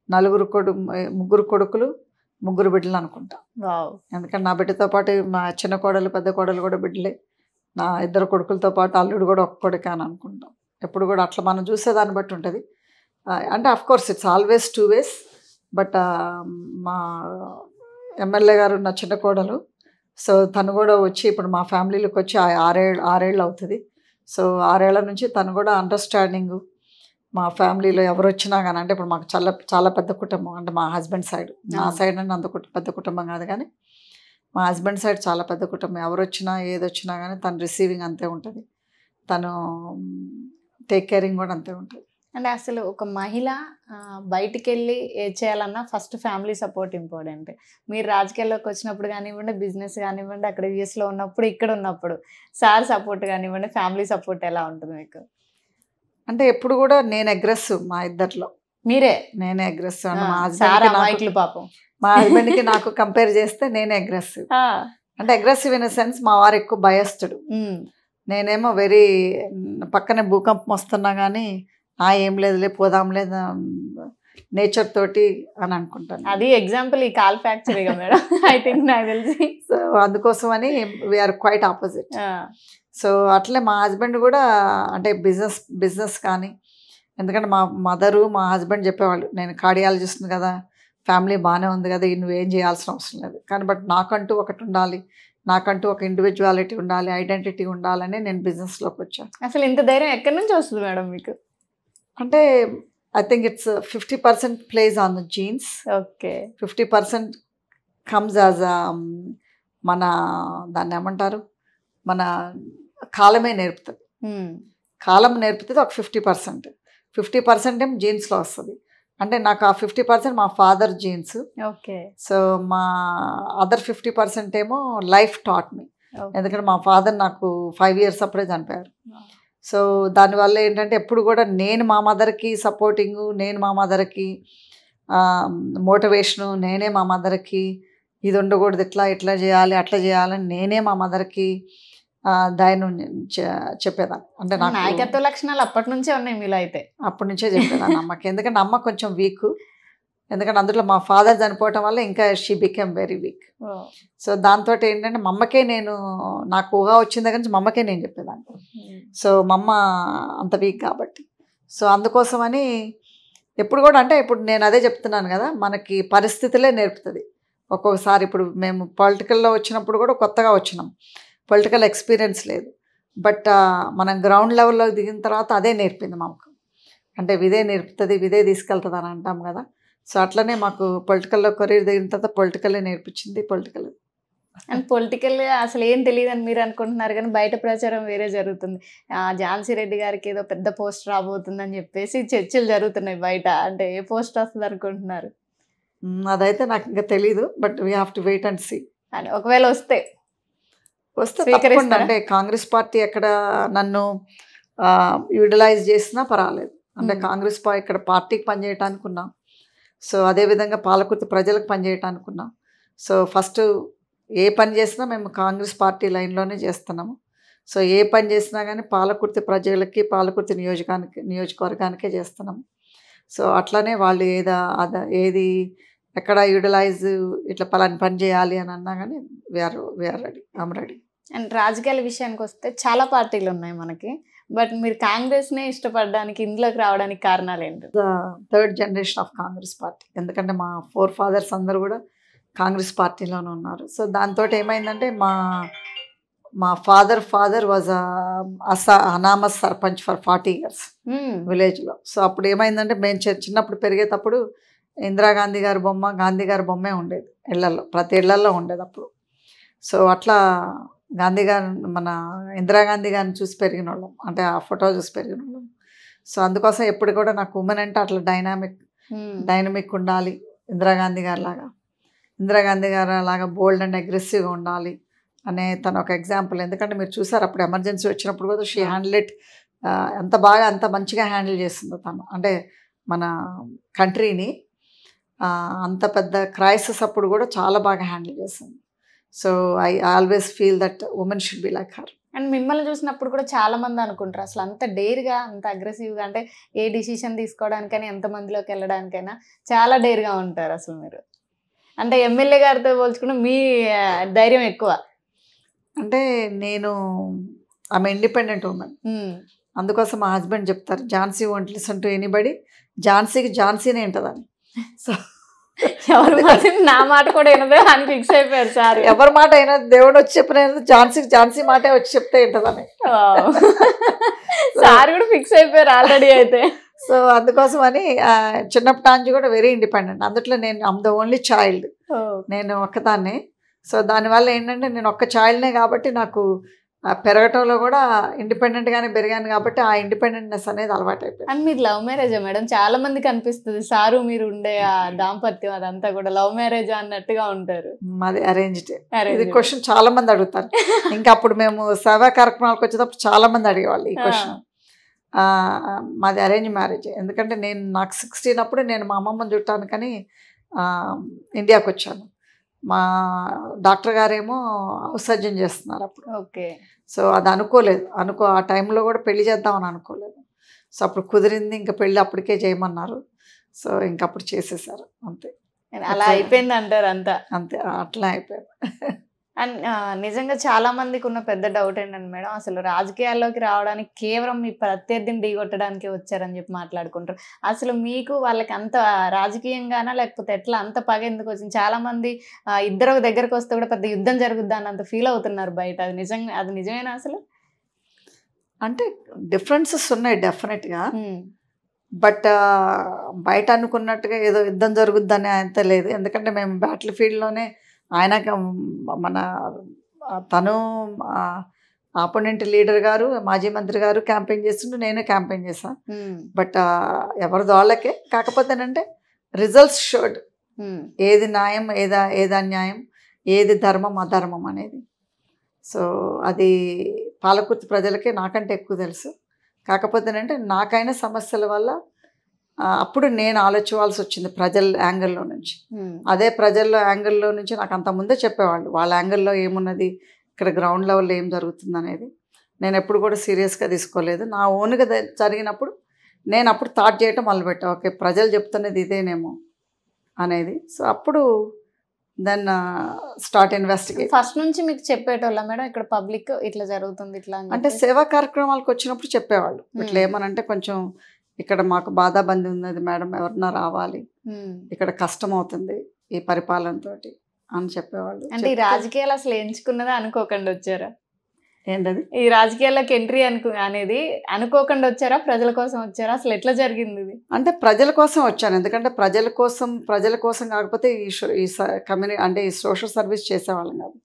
3 కొడుకులు 3 బిడ్డలు అనుకుంటా. ఎందుకంటే నా బిడ్డతో పాటు మా చిన్న కోడలు పెద్ద కోడలు కూడా బిడ్డలే. నా 2 కొడుకులతో పాటు అల్లుడు కూడా ఒక్క కొడుకే అని అనుకుంటాం. ఎప్పుడు కూడా అట్లా మనం చూసేదాన్ని బట్టి ఉంటుంది. అంటే course it's always 2 ways. But మా ఎమ్మెల్యే గారు నా చిన్న కోడలు. సో తను కూడా వచ్చి ఇప్పుడు మా ఫ్యామిలీలోకి వచ్చి 6 ఏళ్ళు అవుతుంది. సో 6 ఏళ్ల నుంచి తను కూడా అండర్స్టాండింగ్ మా ఫ్యామిలీలో ఎవరు వచ్చినా కానీ, అంటే ఇప్పుడు మాకు చాలా చాలా పెద్ద కుటుంబం. అంటే మా హస్బెండ్ సైడ్, నా సైడ్ అంటే అంత పెద్ద కుటుంబం కాదు కానీ మా హస్బెండ్ సైడ్ చాలా పెద్ద కుటుంబం. ఎవరు వచ్చినా ఏది వచ్చినా కానీ తను రిసీవింగ్ అంతే ఉంటుంది, తను టేక్ కేరింగ్ కూడా అంతే ఉంటుంది. అంటే అసలు ఒక మహిళ బయటికి వెళ్ళి ఏది చేయాలన్నా ఫస్ట్ ఫ్యామిలీ సపోర్ట్ ఇంపార్టెంట్. మీరు రాజకీయాల్లోకి వచ్చినప్పుడు కానివ్వండి, బిజినెస్ కానివ్వండి, అక్కడ యూఎస్లో ఉన్నప్పుడు, ఇక్కడ ఉన్నప్పుడు సార్ సపోర్ట్ కానివ్వండి, ఫ్యామిలీ సపోర్ట్ ఎలా ఉంటుంది మీకు? అంటే ఎప్పుడు కూడా నేను అగ్రెసివ్, మా ఇద్దరిలో నేనే అగ్రెసివ్. మా హస్బెండ్కి నాకు కంపేర్ చేస్తే నేనే అగ్రెసివ్. అంటే అగ్రెసివ్ ఇన్ సెన్స్ మా వారు ఎక్కువ భయస్తుడు, నేనేమో వెరీ పక్కనే భూకంపం వస్తున్నా కానీ ఏం లేదులే పోదాంలే నేచర్ తోటి అని అనుకుంటాను. అది ఎగ్జాంపుల్ ఈ కాల్ ఫ్యాక్చర్ మేడం ఐ థింక్ నాకు తెలిసి. సో అందుకోసమని వీఆర్ క్వైట్ ఆపోజిట్. సో అట్లే మా హస్బెండ్ కూడా అంటే బిజినెస్ కానీ, ఎందుకంటే మా మదరు మా హస్బెండ్ చెప్పేవాళ్ళు, నేను కార్డియాలజిస్ట్ని కదా, ఫ్యామిలీ బాగానే ఉంది కదా, నువ్వేం చేయాల్సిన అవసరం లేదు. కానీ బట్ నాకంటూ ఒకటి ఉండాలి, నాకంటూ ఒక ఇండివిజువాలిటీ ఉండాలి, ఐడెంటిటీ ఉండాలని నేను బిజినెస్లోకి వచ్చాను. అసలు ఇంత ధైర్యం ఎక్కడి నుంచి వస్తుంది మేడం మీకు? అంటే I think it's 50% place on the jeans. Okay, 50% comes as మన దాన్ని ఏమంటారు, మన కాలమే నేర్పుతుంది. కాలం నేర్పుతుంది ఒక 50% ఏమో జీన్స్లో వస్తుంది. అంటే నాకు ఆ 50% మా ఫాదర్ జీన్స్. ఓకే. సో మా అదర్ 50% ఏమో లైఫ్ టాట్ మీ. ఎందుకంటే మా ఫాదర్ నాకు 5 years అప్పుడే చనిపోయారు. సో దానివల్ల ఏంటంటే ఎప్పుడు కూడా నేను మా మదర్కి సపోర్టింగు, నేను మా మదర్కి మోటివేషను, నేనే మా మదర్కి ఇది ఉండకూడదు, ఇట్లా చేయాలి అట్లా చేయాలని నేనే మా మదర్కి ధైర్యం చెప్పేదాన్ని. అంటే నాకు నాయకత్వ లక్షణాలు అప్పటి నుంచే ఉన్నాయి మీలో అయితే? అప్పటి నుంచే చెప్పేదాన్ని అమ్మకి. ఎందుకంటే అమ్మ కొంచెం వీక్, ఎందుకంటే అందులో మా ఫాదర్ చనిపోవటం వల్ల ఇంకా she became very weak. So దాంతో ఏంటంటే మా అమ్మకే నేను, నాకు ఊహ వచ్చిన దగ్గర నుంచి మా అమ్మకే నేను చెప్పేదాన్ని. సో మా అమ్మ అంత వీక్ కాబట్టి, సో అందుకోసమని ఎప్పుడు కూడా అంటే ఇప్పుడు నేను అదే చెప్తున్నాను కదా, మనకి పరిస్థితులే నేర్పుతుంది ఒక్కొక్కసారి. ఇప్పుడు మేము పొలిటికల్లో వచ్చినప్పుడు కూడా కొత్తగా వచ్చినాం, పొలిటికల్ ఎక్స్పీరియన్స్ లేదు. బట్ మనం గ్రౌండ్ లెవెల్లో దిగిన తర్వాత అదే నేర్పింది మాకు. అంటే ఇదే నేర్పుతుంది, ఇదే తీసుకెళ్తుంది అని అంటాం కదా. సో అట్లనే మాకు పొలిటికల్లో కెరీర్ దిగిన తర్వాత పొలిటికల్లే నేర్పించింది. అండ్ పొలిటికల్ అసలు ఏం తెలియదు అని మీరు అనుకుంటున్నారు, కానీ బయట ప్రచారం వేరే జరుగుతుంది. ఝాన్సీ రెడ్డి గారికి ఏదో పెద్ద పోస్ట్ రాబోతుందని చెప్పేసి చర్చలు జరుగుతున్నాయి బయట. అంటే ఏ పోస్ట్ వస్తుంది అనుకుంటున్నారు? అదైతే నాకు ఇంకా తెలీదు, but we have to wait and see. అని ఒకవేళ వస్తే తప్పకుండా, అంటే కాంగ్రెస్ పార్టీ ఎక్కడ నన్ను యూటిలైజ్ చేసినా పర్వాలేదు. అంటే కాంగ్రెస్ ఇక్కడ పార్టీకి పనిచేయటానికి ఉన్నాం. సో అదేవిధంగా పాలకుర్తి ప్రజలకు పనిచేయటానికి ఉన్నాం. సో ఫస్ట్ ఏ పని చేసినా మేము కాంగ్రెస్ పార్టీ లైన్లోనే చేస్తున్నాము. సో ఏ పని చేసినా కానీ పాలకుర్తి ప్రజలకి, పాలకుర్తి నియోజకవర్గానికే చేస్తున్నాము. సో అట్లానే వాళ్ళు ఏది ఎక్కడ యూటిలైజ్ ఇట్లా పలాని పని చేయాలి అని అన్నా కానీ we are ready, I'm ready. And రాజకీయాల విషయానికి వస్తే చాలా పార్టీలు ఉన్నాయి మనకి, బట్ మీరు కాంగ్రెస్నే ఇష్టపడడానికి, ఇందులోకి రావడానికి కారణాలు ఏంటి? Third generation of Congress party. ఎందుకంటే మా 4 fathers అందరూ కూడా కాంగ్రెస్ పార్టీలోనే ఉన్నారు. సో దాంతో ఏమైందంటే మా father was unanimous sarpanch for 40 years విలేజ్లో. సో అప్పుడు ఏమైందంటే మేము చిన్నప్పుడు పెరిగేటప్పుడు ఇందిరాగాంధీ గారి బొమ్మ, గాంధీ గారి బొమ్మే ఉండేది ఇళ్లలో, ప్రతి ఇళ్లలో ఉండేది అప్పుడు. సో అట్లా గాంధీ గారు, మన ఇందిరాగాంధీ గారిని చూసి పెరిగిన వాళ్ళం, అంటే ఆ ఫోటో చూసి పెరిగిన వాళ్ళం. సో అందుకోసం ఎప్పుడు కూడా నాకు ఉమెన్ అంటే అట్లా డైనమిక్ ఉండాలి, ఇందిరాగాంధీ గారి లాగా బోల్డ్ అండ్ అగ్రెసివ్గా ఉండాలి అనే తన ఒక ఎగ్జాంపుల్. ఎందుకంటే మీరు చూసారు అప్పుడు ఎమర్జెన్సీ వచ్చినప్పుడు కూడా షీ హ్యాండిల్ ఇట్ అంత మంచిగా హ్యాండిల్ చేస్తుంది తను. అంటే మన కంట్రీని అంత పెద్ద క్రైసిస్ అప్పుడు కూడా చాలా బాగా హ్యాండిల్ చేస్తుంది. So I always feel that women should be like her. And మిమ్మల్ని చూసినప్పుడు కూడా చాలా మంది అనుకుంటారు అసలు అంత డేర్గా, అంత అగ్రెసివ్గా, అంటే ఏ డిసిషన్ తీసుకోవడానికైనా, ఎంతమందిలోకి వెళ్ళడానికైనా చాలా డేర్గా ఉంటారు అసలు మీరు. అంటే ఎమ్మెల్యే గారితో పోల్చుకుంటే మీ ధైర్యం ఎక్కువ. అంటే నేను ఆమె ఇండిపెండెంట్ ఉమెన్, అందుకోసం మా హస్బెండ్ చెప్తారు Jhansi won't listen to anybody, ఝాన్సీకి ఝాన్సీనే ఉంటుందని. సో నా మాట కూడా వినదు అని ఫిక్స్ అయిపోయారు సార్. ఎవరి మాట అయినా దేవుడు వచ్చి చెప్పిన ఝాన్సీ మాటే వచ్చి చెప్తే ఉంటుందని సార్ కూడా ఫిక్స్ అయిపోయారు ఆల్రెడీ అయితే. సో అందుకోసం అని చిన్నప్పటి నుంచి కూడా వెరీ ఇండిపెండెంట్. అందుట్లో నేను ఐమ్ ద ఓన్లీ చైల్డ్, నేను ఒక్కదాన్నే. సో దానివల్ల ఏంటంటే నేను ఒక్క చైల్డ్నే కాబట్టి నాకు పెరగటంలో కూడా ఇండిపెండెంట్గానే పెరిగాను కాబట్టి ఆ ఇండిపెండెంట్నెస్ అనేది అలవాటు అయిపోయింది. అండ్ మీరు లవ్ మ్యారేజా మేడం? చాలా మందికి అనిపిస్తుంది సారు మీరు ఉండే ఆ దాంపత్యం అదంతా కూడా లవ్ మ్యారేజ్ అన్నట్టుగా ఉంటారు. మాది అరేంజ్డ్. ఇది క్వశ్చన్ చాలా మంది అడుగుతారు. ఇంకా అప్పుడు మేము సేవా కార్యక్రమాలకు వచ్చేటప్పుడు చాలా మంది అడిగేవాళ్ళు ఈ క్వశ్చన్. మాది అరేంజ్ మ్యారేజ్. ఎందుకంటే నాకు 16 అప్పుడు నేను మా అమ్మమ్మని చుట్టానికని ఇండియాకి వచ్చాను. మా డాక్టర్ గారేమో ఔషధ్యం చేస్తున్నారు అప్పుడు. ఓకే. సో అది అనుకోలేదు, ఆ టైంలో కూడా పెళ్లి చేద్దామని అనుకోలేదు. సో అప్పుడు కుదిరింది, ఇంకా పెళ్ళి అప్పటికే చేయమన్నారు. సో ఇంకప్పుడు చేసేసారు, అంతే. అలా అయిపోయింది అంటారు అంతా? అంతే, అట్లా అయిపోయింది. అండ్ నిజంగా చాలా మందికి ఉన్న పెద్ద డౌట్ ఏంటంటే మేడం, అసలు రాజకీయాల్లోకి రావడానికి కేవలం మీ ప్రత్యర్థిని ఢీకొట్టడానికి వచ్చారని చెప్పి మాట్లాడుకుంటారు. అసలు మీకు వాళ్ళకి అంత రాజకీయంగానా లేకపోతే ఎట్లా అంత పగ ఎందుకు వచ్చింది? చాలా మంది ఇద్దరు దగ్గరకు వస్తే కూడా పెద్ద యుద్ధం జరుగుద్దా అన్నంత ఫీల్ అవుతున్నారు బయట. అది నిజమేనా అసలు? అంటే డిఫరెన్సెస్ ఉన్నాయి డెఫినెట్గా, బట్ బయట అనుకున్నట్టుగా ఏదో యుద్ధం జరుగుద్దని అంత లేదు. ఎందుకంటే మేము బ్యాటిల్ ఫీల్డ్లోనే ఆయన తను ఆపోనెంట్ లీడర్ గారు, మాజీ మంత్రి గారు క్యాంపెయిన్ చేస్తుంటే నేను క్యాంపెయిన్ చేశాను. బట్ ఎవరిది వాళ్ళకే. కాకపోతేనంటే రిజల్ట్స్ షోడ్ ఏది న్యాయం, ఏది అన్యాయం, ఏది ధర్మం అధర్మం అనేది. సో అది పాలకుర్తి ప్రజలకే నాకంటే ఎక్కువ తెలుసు. కాకపోతేనంటే నాకైన సమస్యల వల్ల అప్పుడు నేను ఆలోచించాల్సి వచ్చింది ప్రజల యాంగిల్లో నుంచి. అదే ప్రజల యాంగిల్లో నుంచి నాకు అంతకుముందే చెప్పేవాళ్ళు వాళ్ళ యాంగిల్లో ఏమున్నది, ఇక్కడ గ్రౌండ్ లెవెల్లో ఏం జరుగుతుంది అనేది. నేను ఎప్పుడు కూడా సీరియస్గా తీసుకోలేదు. నా ఓన్గా జరిగినప్పుడు నేను అప్పుడు థాట్ చేయటం మొదలుపెట్టా, ఓకే ప్రజలు చెప్తున్నది ఇదేనేమో అనేది. సో అప్పుడు దెన్ స్టార్ట్ ఇన్వెస్టిగేట్. ఫస్ట్ నుంచి మీకు చెప్పేటోళ్ళ మేడం ఇక్కడ పబ్లిక్ ఇట్లా జరుగుతుంది ఇట్లా అంటే సేవా కార్యక్రమాలకు వచ్చినప్పుడు చెప్పేవాళ్ళు ఇట్లా ఏమనంటే కొంచెం ఇక్కడ మాకు బాధాబంది ఉన్నది మేడం, ఎవరన్నా రావాలి, ఇక్కడ కష్టం అవుతుంది ఈ పరిపాలనతోటి అని చెప్పేవాళ్ళు. అంటే ఈ రాజకీయాలు అసలు ఎంచుకున్నదా అనుకోకుండా వచ్చారా? ఏంటది ఈ రాజకీయాల్లోకి ఎంట్రీ అనేది అనుకోకుండా వచ్చారా, ప్రజల కోసం వచ్చారా, అసలు ఎట్లా జరిగింది ఇది? అంటే ప్రజల కోసం వచ్చాను. ఎందుకంటే ప్రజల కోసం కాకపోతే ఈ కమ్యూనిటీ అంటే ఈ సోషల్ సర్వీస్ చేసేవాళ్ళం కాదు.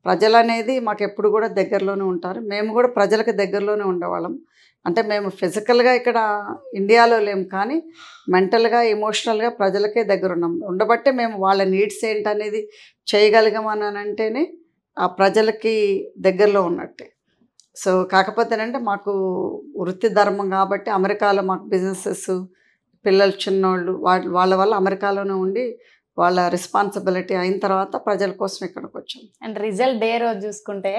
ప్రజలు అనేది మాకు ఎప్పుడు కూడా దగ్గరలోనే ఉంటారు. మేము కూడా ప్రజలకు దగ్గరలోనే ఉండేవాళ్ళం. అంటే మేము ఫిజికల్గా ఇక్కడ ఇండియాలో లేము, కానీ మెంటల్గా ఎమోషనల్గా ప్రజలకే దగ్గర ఉన్నాం. ఉండబట్టే మేము వాళ్ళ నీడ్స్ ఏంటనేది చేయగలిగామని అంటేనే ఆ ప్రజలకి దగ్గరలో ఉన్నట్టే. సో కాకపోతేనంటే మాకు వృత్తి ధర్మం కాబట్టి అమెరికాలో మాకు బిజినెసెస్, పిల్లలు చిన్నోళ్ళు వాళ్ళ వల్ల అమెరికాలోనే ఉండి వాళ్ళ రెస్పాన్సిబిలిటీ అయిన తర్వాత ప్రజల కోసం ఇక్కడికి వచ్చాం. అండ్ రిజల్ట్ డే రోజు చూసుకుంటే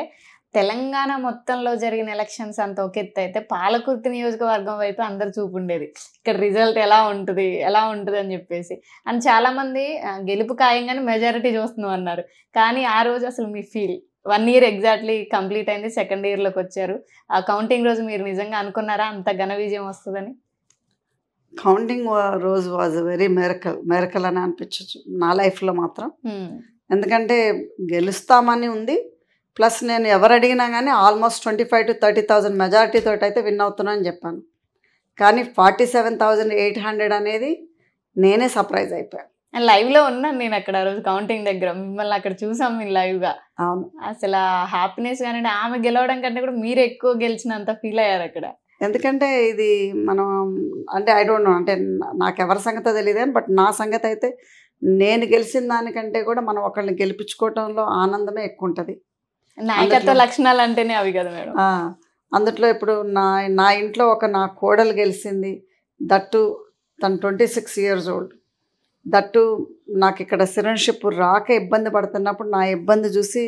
తెలంగాణ మొత్తంలో జరిగిన ఎలక్షన్స్ అంత ఒక ఎత్తు అయితే పాలకుర్తి నియోజకవర్గం వైపు అందరు చూపు ఉండేది, ఇక్కడ రిజల్ట్ ఎలా ఉంటుంది అని చెప్పేసి. అండ్ చాలా మంది గెలుపు ఖాయంగానే మెజారిటీ చూస్తున్నాం అన్నారు. కానీ ఆ రోజు అసలు మీ ఫీల్ 1 year ఎగ్జాక్ట్లీ కంప్లీట్ అయింది, సెకండ్ ఇయర్లోకి వచ్చారు. ఆ కౌంటింగ్ రోజు మీరు నిజంగా అనుకున్నారా అంత ఘన విజయం వస్తుందని? కౌంటింగ్ రోజు వాజ్ వెరీ మెరకల్ అని అనిపించచ్చు నా లైఫ్లో మాత్రం. ఎందుకంటే గెలుస్తామని ఉంది, ప్లస్ నేను ఎవరు అడిగినా కానీ ఆల్మోస్ట్ 25,000 to 30,000 మెజారిటీ తోటి అయితే విన్ అవుతున్నా అని చెప్పాను. కానీ 47,800 అనేది నేనే సర్ప్రైజ్ అయిపోయాను. లైవ్లో ఉన్నాను నేను అక్కడ ఆ రోజు కౌంటింగ్ దగ్గర, మిమ్మల్ని అక్కడ చూసాం మేము లైవ్గా. అవును, అసలు హ్యాపీనెస్ కానీ ఆమె గెలవడం కంటే కూడా మీరు ఎక్కువ గెలిచినంత ఫీల్ అయ్యారు అక్కడ. ఎందుకంటే ఇది మనం అంటే ఐ డోంట్ నో, అంటే నాకు ఎవరి సంగతి తెలియదు అని, బట్ నా సంగతి అయితే నేను గెలిచిన దానికంటే కూడా మనం ఒకళ్ళని గెలిపించుకోవటంలో ఆనందమే ఎక్కువ ఉంటుంది. నాయకత్వ లక్షణాలు అంటేనే అవి కదా మేడం. అందులో ఇప్పుడు నా ఇంట్లో నా కోడలు గెలిచింది, దట్టు తను 26 years old. దట్టు నాకు ఇక్కడ సిటిజన్షిప్ రాక ఇబ్బంది పడుతున్నప్పుడు నా ఇబ్బంది చూసి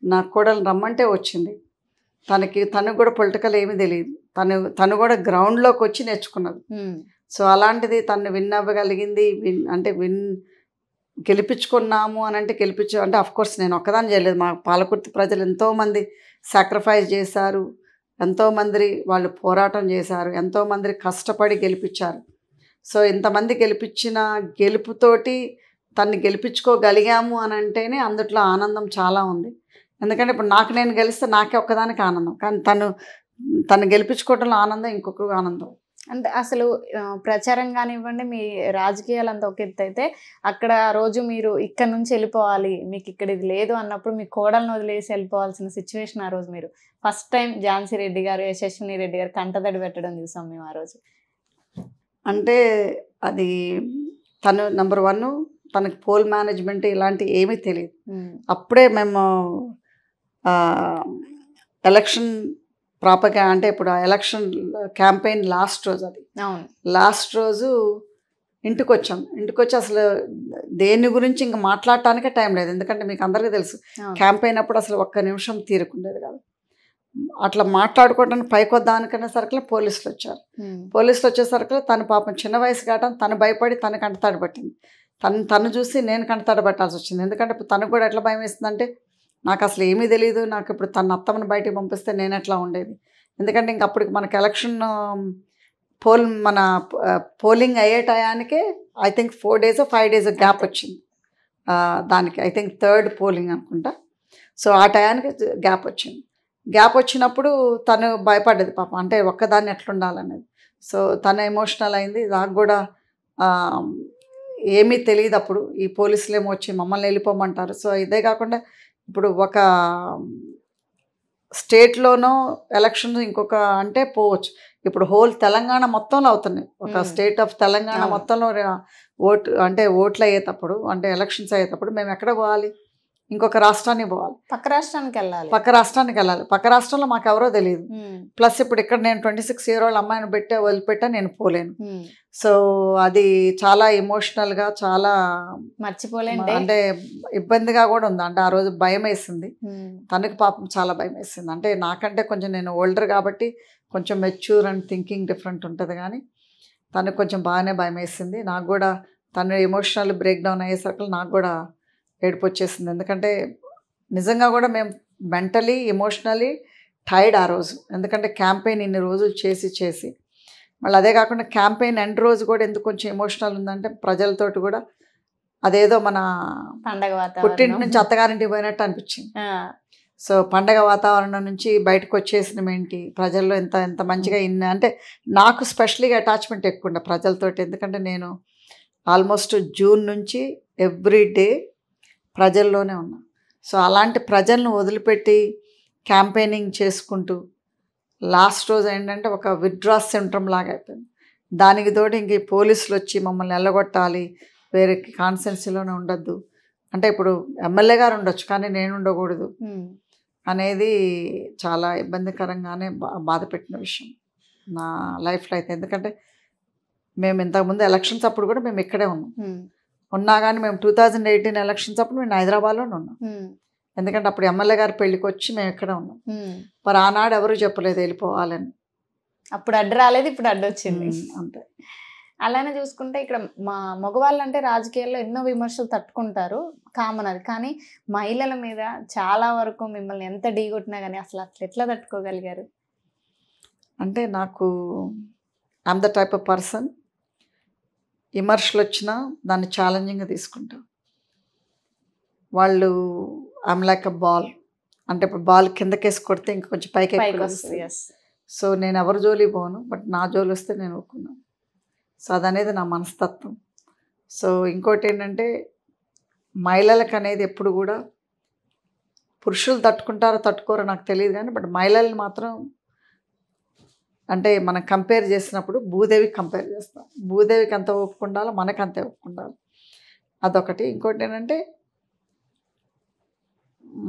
నా కోడలు రమ్మంటే వచ్చింది. తనకు కూడా పొలిటికల్ ఏమీ తెలియదు, తను కూడా గ్రౌండ్లోకి వచ్చి నేర్చుకున్నది. సో అలాంటిది తను విన్ అవ్వగలిగింది, గెలిపించుకున్నాము అని అంటే అంటే అఫ్కోర్స్ నేను ఒక్కదాన్ని చేయలేదు, మా పాలకుర్తి ప్రజలు ఎంతోమంది సాక్రిఫైస్ చేశారు, ఎంతోమంది వాళ్ళు పోరాటం చేశారు, ఎంతోమంది కష్టపడి గెలిపించారు. సో ఇంతమంది గెలిపించిన గెలుపుతోటి తన్ని గెలిపించుకోగలిగాము అని అంటేనే అందుట్లో ఆనందం చాలా ఉంది. ఎందుకంటే ఇప్పుడు నేను గెలిస్తే నాకే ఒక్కదానికి ఆనందం, కానీ తను గెలిపించుకోవడంలో ఆనందం ఇంకొక ఆనందం. అంటే అసలు ప్రచారం కానివ్వండి, మీ రాజకీయాలు అంతా ఒక ఎత్తు అయితే అక్కడ రోజు మీరు ఇక్కడ నుంచి వెళ్ళిపోవాలి, మీకు ఇక్కడ ఇది లేదు అన్నప్పుడు మీ కోడలను వదిలేసి వెళ్ళిపోవాల్సిన సిచ్యువేషన్ ఆ రోజు మీరు ఫస్ట్ టైం ఝాన్సీ రెడ్డి గారు, యశస్విని రెడ్డి గారు కంటతడి పెట్టడం చూసాం మేము ఆ రోజు. అంటే అది తను నెంబర్ 1, తనకి పోల్ మేనేజ్మెంట్ ఇలాంటి ఏమీ తెలియదు. అప్పుడే మేము ఎలక్షన్ ప్రాపర్గా అంటే ఇప్పుడు ఆ ఎలక్షన్ క్యాంపెయిన్ లాస్ట్ రోజు, అది లాస్ట్ రోజు ఇంటికి వచ్చి అసలు దేని గురించి ఇంకా మాట్లాడటానికే టైం లేదు. ఎందుకంటే మీకు అందరికీ తెలుసు క్యాంపెయిన్ అప్పుడు అసలు ఒక్క నిమిషం తీరుకుండేది కాదు. అట్లా మాట్లాడుకోవడానికి పైకి వద్దానికనే సరికి పోలీసులు వచ్చారు. పోలీసులు వచ్చేసరికి తను పాపం చిన్న వయసు కావటం తను భయపడి తను కంటతాడు పట్టింది. తను చూసి నేను కంటతాడు పట్టాల్సి వచ్చింది. ఎందుకంటే తనకు కూడా ఎట్లా భయం వేస్తుందంటే నాకు అసలు ఏమీ తెలియదు, నాకు ఇప్పుడు తన అత్తమ్మని బయటికి పంపిస్తే నేను ఎట్లా ఉండేది. ఎందుకంటే ఇంక అప్పటికి మనకి ఎలక్షన్ మన పోలింగ్ అయ్యే టయానికే I think 4 days or 5 days gap వచ్చింది దానికి. ఐ థింక్ 3rd పోలింగ్ అనుకుంటా. సో ఆ టయానికి గ్యాప్ వచ్చినప్పుడు తను భయపడ్డది పాపం, అంటే ఒక్కదాన్ని ఎట్లుండాలనేది. సో తను ఎమోషనల్ అయింది. నాకు కూడా ఏమీ తెలియదు అప్పుడు, ఈ పోలీసులు ఏమో వచ్చి మమ్మల్ని వెళ్ళిపోమంటారు. సో ఇదే కాకుండా ఇప్పుడు ఒక స్టేట్లోనో ఎలక్షన్ ఇంకొక అంటే పోవచ్చు, ఇప్పుడు హోల్ తెలంగాణ మొత్తంలో అవుతున్నాయి. ఒక స్టేట్ ఆఫ్ తెలంగాణ మొత్తంలో ఓట్లు అయ్యేటప్పుడు అంటే ఎలక్షన్స్ అయ్యేటప్పుడు మేము ఎక్కడ పోవాలి, ఇంకొక రాష్ట్రానికి పోవాలి, పక్క రాష్ట్రానికి వెళ్ళాలి. పక్క రాష్ట్రంలో మాకు ఎవరో తెలియదు. ప్లస్ ఇప్పుడు ఇక్కడ నేను 26 year old అమ్మాయిని వదిలిపెట్టా నేను పోలేను. సో అది చాలా ఎమోషనల్గా చాలా మర్చిపోలేను, అంటే ఇబ్బందిగా కూడా ఉంది. అంటే ఆ రోజు భయం వేసింది, తనకు పాపం చాలా భయం వేసింది. అంటే నాకంటే కొంచెం నేను ఓల్డర్ కాబట్టి కొంచెం మెచ్యూర్ అండ్ థింకింగ్ డిఫరెంట్ ఉంటుంది, కానీ తనకు కొంచెం బాగానే భయం వేసింది. నాకు కూడా తను ఎమోషనల్ బ్రేక్ డౌన్ అయ్యేసరికి నాకు కూడా ఏడుపు వచ్చేసింది. ఎందుకంటే నిజంగా కూడా మేము మెంటలీ ఎమోషనలీ టైర్డ్ ఆ రోజు. ఎందుకంటే క్యాంపెయిన్ ఇన్ని రోజులు చేసి మళ్ళీ అదే కాకుండా క్యాంపెయిన్ ఎండ్ రోజు కూడా ఎందుకు కొంచెం ఎమోషనల్ ఉందంటే ప్రజలతోటి కూడా అదేదో మన పండగ పుట్టింటి నుంచి అత్తగారింటికి పోయినట్టు అనిపించింది. సో పండగ వాతావరణం నుంచి బయటకు వచ్చేసిన ఏంటి ప్రజల్లో ఎంత మంచిగా అంటే నాకు స్పెషల్గా అటాచ్మెంట్ ఎక్కువ ఉండే ప్రజలతోటి. ఎందుకంటే నేను ఆల్మోస్ట్ జూన్ నుంచి ఎవ్రీ డే ప్రజల్లోనే ఉన్నా. సో అలాంటి ప్రజలను వదిలిపెట్టి క్యాంపెయినింగ్ చేసుకుంటూ లాస్ట్ రోజు ఏంటంటే ఒక విత్డ్రా సిండ్రోమ్ లాగా అయిపోయింది. దానికి తోటి ఇంక పోలీసులు వచ్చి మమ్మల్ని వెళ్ళగొట్టాలి, వేరే కాన్స్టిట్యున్సీలోనే ఉండొద్దు అంటే ఇప్పుడు ఎమ్మెల్యే గారు ఉండొచ్చు కానీ నేను ఉండకూడదు అనేది చాలా ఇబ్బందికరంగానే బాధ పెట్టిన విషయం నా లైఫ్లో అయితే. ఎందుకంటే మేము ఇంతకుముందు ఎలక్షన్స్ అప్పుడు కూడా మేము ఇక్కడే ఉన్నాం. ఉన్నా కానీ మేము 2018 ఎలక్షన్స్ అప్పుడు మేము హైదరాబాద్లోనే ఉన్నాం. ఎందుకంటే అప్పుడు ఎమ్మెల్యే గారి పెళ్ళికి వచ్చి మేము ఇక్కడ ఉన్నాం. మరి ఆనాడు ఎవరు చెప్పలేదు వెళ్ళిపోవాలని. అప్పుడు అడ్డు రాలేదు, ఇప్పుడు అడ్డు వచ్చింది. అంతే. అలానే చూసుకుంటే ఇక్కడ మా మగవాళ్ళు అంటే రాజకీయాల్లో ఎన్నో విమర్శలు తట్టుకుంటారు, కామన్ అది. కానీ మహిళల మీద చాలా వరకు మిమ్మల్ని ఎంత ఢీగొట్టినా కానీ అసలు ఎట్లా తట్టుకోగలిగారు? అంటే నాకు I'm the type of person, విమర్శలు వచ్చినా దాన్ని ఛాలెంజింగ్గా తీసుకుంటాం. వాళ్ళు ఐఎమ్ లైక్ అ బాల్, అంటే ఇప్పుడు బాల్ కిందకేసి కొడితే ఇంకా కొంచెం పైకి వస్తుంది. సో నేను ఎవరి జోలి పోను, బట్ నా జోలి వస్తే నేను ఒప్పుకున్నాను. సో అదనేది నా మనస్తత్వం. సో ఇంకోటి ఏంటంటే మహిళలకు అనేది ఎప్పుడు కూడా పురుషులు తట్టుకుంటారో తట్టుకోరో నాకు తెలియదు కానీ, బట్ మహిళల్ని మాత్రం అంటే మనం కంపేర్ చేసినప్పుడు భూదేవికి కంపేర్ చేస్తాం. భూదేవికి ఎంత ఒప్పుకుండాలో మనకు అంతే ఒప్పుకుండాలి, అదొకటి. ఇంకోటి ఏంటంటే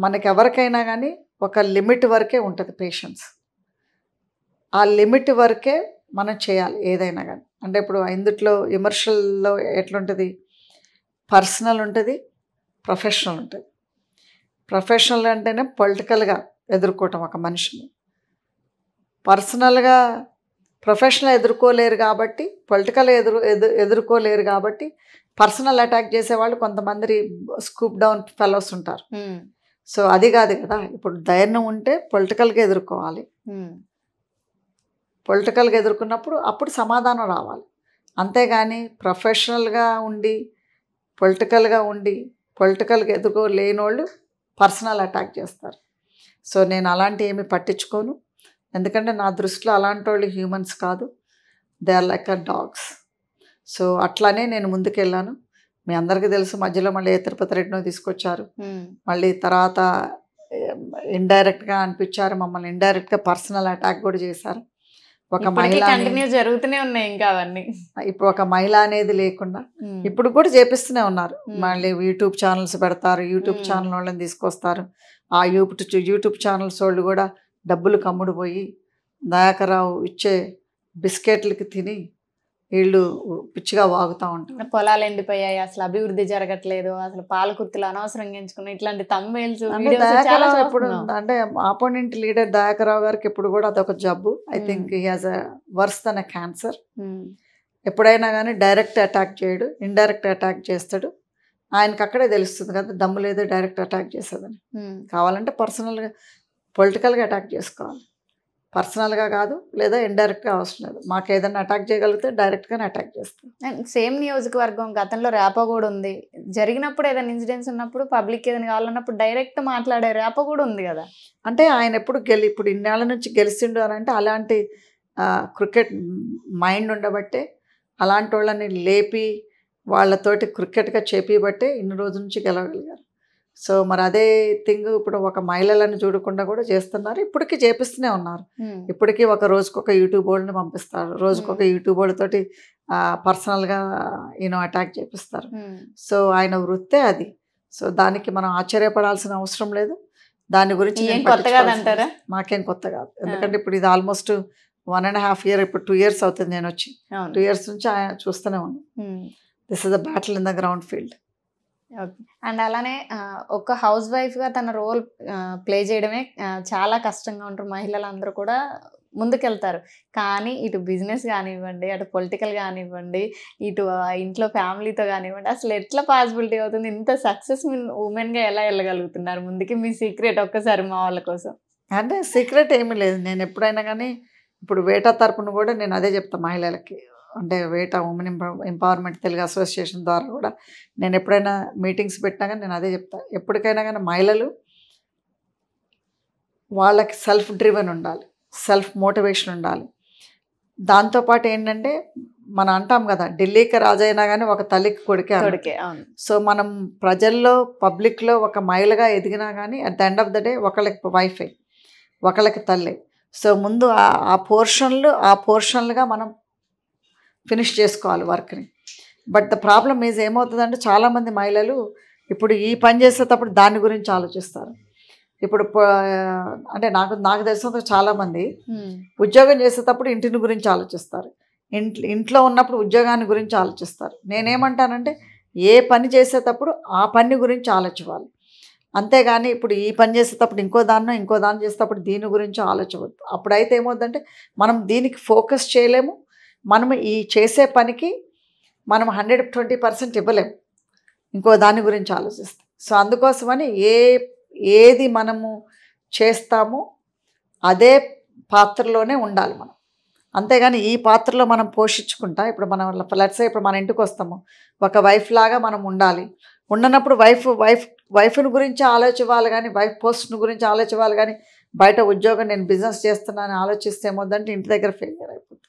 మనకి ఎవరికైనా కానీ ఒక లిమిట్ వరకే ఉంటుంది పేషెన్స్. ఆ లిమిట్ వరకే మనం చేయాలి ఏదైనా కానీ. అంటే ఇప్పుడు ఇందుట్లో విమర్శల్లో ఎట్లుంటుంది, పర్సనల్ ఉంటుంది, ప్రొఫెషనల్ ఉంటుంది. ప్రొఫెషనల్ అంటేనే పొలిటికల్గా ఎదుర్కోవటం ఒక మనిషిని. పర్సనల్గా ప్రొఫెషనల్ ఎదుర్కోలేరు కాబట్టి, పొలిటికల్ ఎదుర్కోలేరు కాబట్టి పర్సనల్ అటాక్ చేసేవాళ్ళు కొంతమంది స్కూప్ డౌన్ ఫెలోస్ ఉంటారు. సో అది కాదు కదా. ఇప్పుడు ధైర్యం ఉంటే పొలిటికల్గా ఎదుర్కోవాలి. పొలిటికల్గా ఎదుర్కొన్నప్పుడు అప్పుడు సమాధానం రావాలి. అంతేగాని ప్రొఫెషనల్గా ఉండి పొలిటికల్గా ఎదుర్కోలేని వాళ్ళు పర్సనల్ అటాక్ చేస్తారు. సో నేను అలాంటి ఏమి పట్టించుకోను. ఎందుకంటే నా దృష్టిలో అలాంటి వాళ్ళు హ్యూమన్స్ కాదు, they are like a dogs. So అట్లానే నేను ముందుకెళ్ళాను. మీ అందరికీ తెలుసు, మధ్యలో మళ్ళీ తిరుపతి రెడ్డినో తీసుకొచ్చారు, మళ్ళీ తర్వాత ఇండైరెక్ట్గా అనిపించారు, మమ్మల్ని ఇండైరెక్ట్గా పర్సనల్ అటాక్ కూడా చేశారు. ఒక మహిళ జరుగుతూనే ఉన్నాయి ఇంకా అవన్నీ. ఇప్పుడు ఒక మహిళ అనేది లేకుండా ఇప్పుడు కూడా చేపిస్తూనే ఉన్నారు. మళ్ళీ యూట్యూబ్ ఛానల్స్ పెడతారు, యూట్యూబ్ ఛానల్ వాళ్ళని తీసుకొస్తారు. ఆ యూట్యూబ్ ఛానల్స్ వాళ్ళు కూడా డబ్బులు కమ్ముడు పోయి దయాకర్రావు ఇచ్చే బిస్కెట్లకి తిని వీళ్ళు పిచ్చిగా వాగుతూ ఉంటారు. పొలాలు ఎండిపోయాయి, అసలు అభివృద్ధి జరగట్లేదు, అసలు పాలకుర్తులు అనవసరంగా ఎంచుకుని ఇట్లాంటి తమ్ముళ్ళు. దయాకర్రావు ఎప్పుడు అంటే ఆపోనెంట్ లీడర్ దయాకర్రావు గారికి ఎప్పుడు కూడా అదొక జబ్బు. I think he has a worse than a cancer. ఎప్పుడైనా కానీ డైరెక్ట్ అటాక్ చేయడు, ఇండైరెక్ట్ అటాక్ చేస్తాడు. ఆయనకు అక్కడే తెలుస్తుంది కదా దమ్ము లేదో డైరెక్ట్ అటాక్ చేసేదని. కావాలంటే పర్సనల్గా పొలిటికల్గా అటాక్ చేసుకోవాలి, పర్సనల్గా కాదు, లేదా ఇండైరెక్ట్గా అవసరం లేదు. మాకు ఏదైనా అటాక్ చేయగలిగితే డైరెక్ట్గానే అటాక్ చేస్తాం. సేమ్ నియోజకవర్గం గతంలో ర్యాపో కూడా ఉంది. జరిగినప్పుడు ఏదైనా ఇన్సిడెంట్స్ ఉన్నప్పుడు పబ్లిక్ ఏదైనా కావాలన్నప్పుడు డైరెక్ట్ మాట్లాడే ర్యాపో కూడా ఉంది కదా. అంటే ఆయన ఎప్పుడు ఇప్పుడు ఇన్నేళ్ల నుంచి గెలిచిండు అని అంటే అలాంటి క్రికెట్ మైండ్ ఉండబట్టే, అలాంటి వాళ్ళని లేపి వాళ్ళతోటి క్రికెట్గా చేపిబట్టే ఇన్ని రోజుల నుంచి గెలవగలిగారు. సో మరి అదే థింగ్ ఇప్పుడు ఒక మహిళలను చూడకుండా కూడా చేస్తున్నారు, ఇప్పటికీ చేపిస్తూనే ఉన్నారు. ఇప్పటికీ ఒక రోజుకొక యూట్యూబ్ వాళ్ళని పంపిస్తారు, రోజుకొక యూట్యూబ్ వాళ్ళతోటి పర్సనల్గా అటాక్ చేపిస్తారు. సో ఆయన వృత్తే అది. సో దానికి మనం ఆశ్చర్యపడాల్సిన అవసరం లేదు. దాని గురించి మాకేం కొత్త కాదు. ఎందుకంటే ఇప్పుడు ఇది ఆల్మోస్ట్ 1.5 year, ఇప్పుడు 2 years అవుతుంది నేను వచ్చి. 2 years నుంచి ఆయన చూస్తూనే ఉన్నాను. This is the battle in the ground field. And అలానే ఒక హౌస్ వైఫ్గా తన రోల్ ప్లే చేయడమే చాలా కష్టంగా ఉంటారు మహిళలందరూ కూడా ముందుకెళ్తారు. కానీ ఇటు బిజినెస్ కానివ్వండి, అటు పొలిటికల్ కానివ్వండి, ఇటు ఇంట్లో ఫ్యామిలీతో కానివ్వండి, అసలు ఎట్లా పాసిబిలిటీ అవుతుంది? ఇంత సక్సెస్ ఉమెన్గా ఎలా వెళ్ళగలుగుతున్నారు ముందుకి? మీ సీక్రెట్ ఒక్కసారి మా వాళ్ళ కోసం. అంటే సీక్రెట్ ఏమీ లేదు. నేను ఎప్పుడైనా కానీ ఇప్పుడు వేటా తరపున కూడా నేను అదే చెప్తాను మహిళలకి. అంటే వేటా ఉమెన్ ఎంపవర్మెంట్ తెలుగు అసోసియేషన్ ద్వారా కూడా నేను ఎప్పుడైనా మీటింగ్స్ పెట్టినా కానీ నేను అదే చెప్తాను. ఎప్పటికైనా కానీ మహిళలు వాళ్ళకి సెల్ఫ్ డ్రివెన్ ఉండాలి, సెల్ఫ్ మోటివేషన్ ఉండాలి. దాంతోపాటు ఏంటంటే మనం అంటాం కదా, ఢిల్లీకి రాజైనా కానీ ఒక తల్లికి కొడుకే. సో మనం ప్రజల్లో పబ్లిక్లో ఒక మహిళగా ఎదిగినా కానీ at the end of the day ఒకళ్ళకి వైఫే, ఒకళ్ళకి తల్లి. సో ముందు ఆ పోర్షన్లుగా మనం ఫినిష్ చేసుకోవాలి వర్క్ని. బట్ ద ప్రాబ్లమ్ ఈజ్ ఏమవుతుందంటే చాలామంది మహిళలు ఇప్పుడు ఈ పని చేసేటప్పుడు దాని గురించి ఆలోచిస్తారు. ఇప్పుడు అంటే నాకు తెలిసినంత చాలామంది ఉద్యోగం చేసేటప్పుడు ఇంటిని గురించి ఆలోచిస్తారు, ఇంట్లో ఉన్నప్పుడు ఉద్యోగాన్ని గురించి ఆలోచిస్తారు. నేనేమంటానంటే ఏ పని చేసేటప్పుడు ఆ పని గురించి ఆలోచించాలి. అంతేగాని ఇప్పుడు ఈ పని చేసేటప్పుడు ఇంకో దాన్ని చేసేటప్పుడు దీని గురించి ఆలోచించవద్దు. అప్పుడైతే ఏమవుతుందంటే మనం దీనికి ఫోకస్ చేయలేము. మనం ఈ చేసే పనికి మనం 120% ఇవ్వలేము ఇంకో దాని గురించి ఆలోచిస్తే. సో అందుకోసమని ఏది మనము చేస్తామో అదే పాత్రలోనే ఉండాలి మనం. అంతేగాని ఈ పాత్రలో మనం పోషించుకుంటా ఇప్పుడు మనం లెట్స్ సే ఇప్పుడు మన ఇంటికి వస్తాము, ఒక వైఫ్ లాగా మనం ఉండాలి. ఉండనప్పుడు వైఫ్ని గురించి ఆలోచించాలి, కానీ వైఫ్ పోస్ట్ని గురించి ఆలోచించాలి, కానీ బయట ఉద్యోగం నేను బిజినెస్ చేస్తున్నాను ఆలోచిస్తే ఏమవుతుందంటే ఇంటి దగ్గర ఫెయిలియర్ అయిపోతుంది.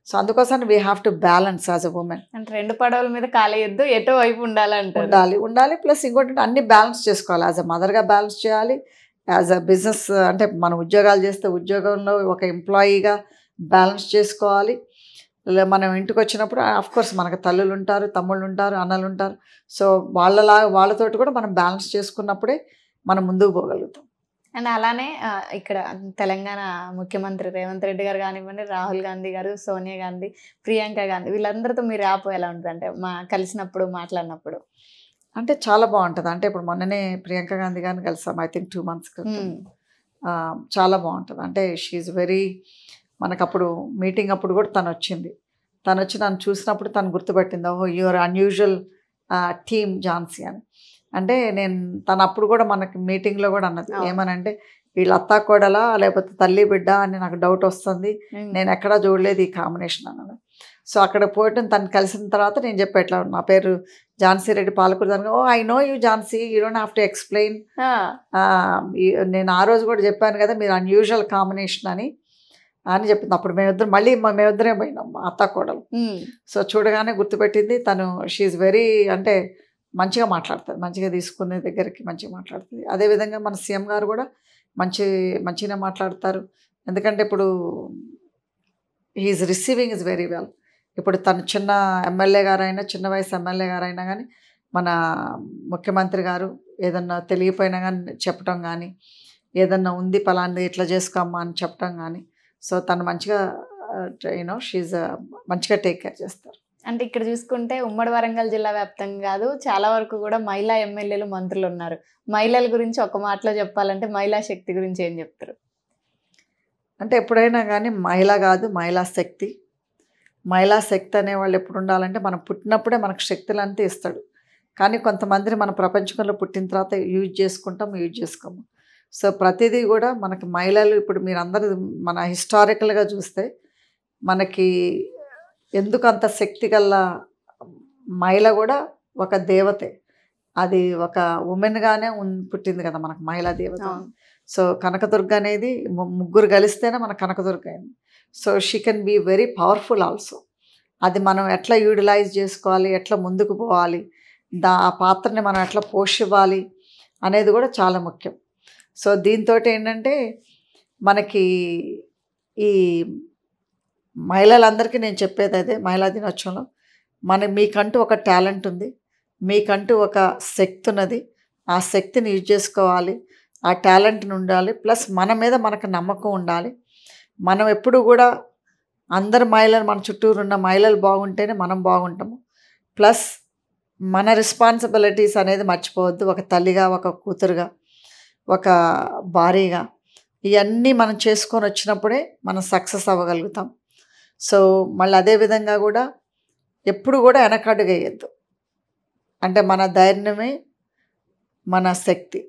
సో అందుకోసం we have to balance as a women. అంటే 2 పడవల మీద కాలేయొద్దు, ఎటో వైపు ఉండాలి. ప్లస్ ఇంకోటి అన్ని బ్యాలెన్స్ చేసుకోవాలి. యాజ్ అ మదర్గా బ్యాలెన్స్ చేయాలి, యాజ్ అ బిజినెస్ అంటే మనం ఉద్యోగాలు చేస్తే ఉద్యోగంలో ఒక ఎంప్లాయీగా బ్యాలెన్స్ చేసుకోవాలి. మనం ఇంటికి వచ్చినప్పుడు కోర్స్ మనకు తల్లులు ఉంటారు, తమ్ముళ్ళు ఉంటారు, అన్నలు ఉంటారు. సో వాళ్ళతోటి కూడా మనం బ్యాలెన్స్ చేసుకున్నప్పుడే మనం ముందుకు పోగలుగుతాం. అండ్ అలానే ఇక్కడ తెలంగాణ ముఖ్యమంత్రి రేవంత్ రెడ్డి గారు కానివ్వండి, రాహుల్ గాంధీ గారు, సోనియా గాంధీ, ప్రియాంక గాంధీ వీళ్ళందరితో మీరు ర్యాపో ఎలా ఉంటుంది? అంటే కలిసినప్పుడు మాట్లాడినప్పుడు అంటే చాలా బాగుంటుంది. అంటే ఇప్పుడు మొన్ననే ప్రియాంక గాంధీ గారిని కలిసాం, ఐ థింక్ 2 months క్రితం. చాలా బాగుంటుంది. అంటే షీఈ్ వెరీ, మనకప్పుడు మీటింగ్ అప్పుడు కూడా తను వచ్చి నన్ను చూసినప్పుడు తను గుర్తుపట్టింది, ఓహో యువర్ అన్యూజువల్ టీమ్ ఝాన్సీ అని. అంటే తను అప్పుడు కూడా మనకి మీటింగ్లో కూడా అన్నది ఏమనంటే, వీళ్ళ అత్తా కోడలా లేకపోతే తల్లి బిడ్డ అని నాకు డౌట్ వస్తుంది, నేను ఎక్కడా చూడలేదు ఈ కాంబినేషన్ అన్నది. సో అక్కడ పోయటం తను కలిసిన తర్వాత నేను చెప్పేట్లా, నా పేరు ఝాన్సీ రెడ్డి పాలకూరు దాని, oh I know you Jhansi, you don't have to explain. నేను ఆ రోజు కూడా చెప్పాను కదా మీరు అన్యూజువల్ కాంబినేషన్ అని చెప్పింది. అప్పుడు మేమిద్దరే పోయినాం అత్తా కోడలు. సో చూడగానే గుర్తుపెట్టింది తను. షీఈ్ వెరీ, అంటే మంచిగా మాట్లాడుతుంది, మంచిగా తీసుకునే దగ్గరికి మంచిగా మాట్లాడుతుంది. అదేవిధంగా మన సీఎం గారు కూడా మంచిగానే మాట్లాడతారు. ఎందుకంటే ఇప్పుడు he is receiving is very well. ఇప్పుడు తను చిన్న ఎమ్మెల్యే గారైనా, చిన్న వయసు ఎమ్మెల్యే గారైనా కానీ మన ముఖ్యమంత్రి గారు ఏదన్నా తెలియపోయినా కానీ చెప్పటం కానీ, ఏదన్నా ఉంది పలాంది ఇట్లా చేసుకోమ్మా అని చెప్పటం కానీ, సో తను మంచిగా షీఈ్ మంచిగా టేక్ కేర్ చేస్తారు. అంటే ఇక్కడ చూసుకుంటే ఉమ్మడి వరంగల్ జిల్లా వ్యాప్తంగా కాదు, చాలా వరకు కూడా మహిళా ఎమ్మెల్యేలు, మంత్రులు ఉన్నారు. మహిళల గురించి ఒక మాటలో చెప్పాలంటే మహిళా శక్తి గురించి ఏం చెప్తారు? అంటే ఎప్పుడైనా కానీ మహిళ కాదు, మహిళా శక్తి. మహిళా శక్తి అనేవాళ్ళు ఎప్పుడు ఉండాలంటే మనం పుట్టినప్పుడే మనకు శక్తులంతా ఇస్తాడు. కానీ కొంతమందిని మన ప్రపంచంలో పుట్టిన తర్వాత యూజ్ చేసుకోము. సో ప్రతిదీ కూడా మనకి మహిళలు, ఇప్పుడు మీరందరూ మన హిస్టారికల్గా చూస్తే మనకి ఎందుకు అంత శక్తి గల మహిళ కూడా ఒక దేవతే. అది ఒక ఉమెన్గానే పుట్టింది కదా మనకు మహిళా దేవత. సో కనకదుర్గ అనేది ముగ్గురు కలిస్తేనే మన కనకదుర్గ అయింది. So she can be very powerful also. అది మనం ఎట్లా యూటిలైజ్ చేసుకోవాలి, ఎట్లా ముందుకు పోవాలి, ఆ పాత్రని మనం ఎట్లా పోషివ్వాలి అనేది కూడా చాలా ముఖ్యం. సో దీంతో ఏంటంటే మనకి ఈ మహిళలందరికీ నేను చెప్పేది అదే, మహిళా దినోత్సవంలో మీకంటూ ఒక టాలెంట్ ఉంది, మీకంటూ ఒక శక్తి ఉన్నది. ఆ శక్తిని యూజ్ చేసుకోవాలి, ఆ టాలెంట్ని ఉండాలి. ప్లస్ మన మీద మనకు నమ్మకం ఉండాలి. మనం ఎప్పుడు కూడా అందరు మహిళలు, మన చుట్టూరు ఉన్న మహిళలు బాగుంటేనే మనం బాగుంటాము. ప్లస్ మన రెస్పాన్సిబిలిటీస్ అనేది మర్చిపోవద్దు. ఒక తల్లిగా, ఒక కూతురుగా, ఒక భార్యగా ఇవన్నీ మనం చేసుకొని వచ్చినప్పుడే మనం సక్సెస్ అవ్వగలుగుతాం. సో మళ్ళీ అదేవిధంగా కూడా ఎప్పుడు కూడా వెనకడుగు వేయద్దు. అంటే మన ధైర్యమే మన శక్తి.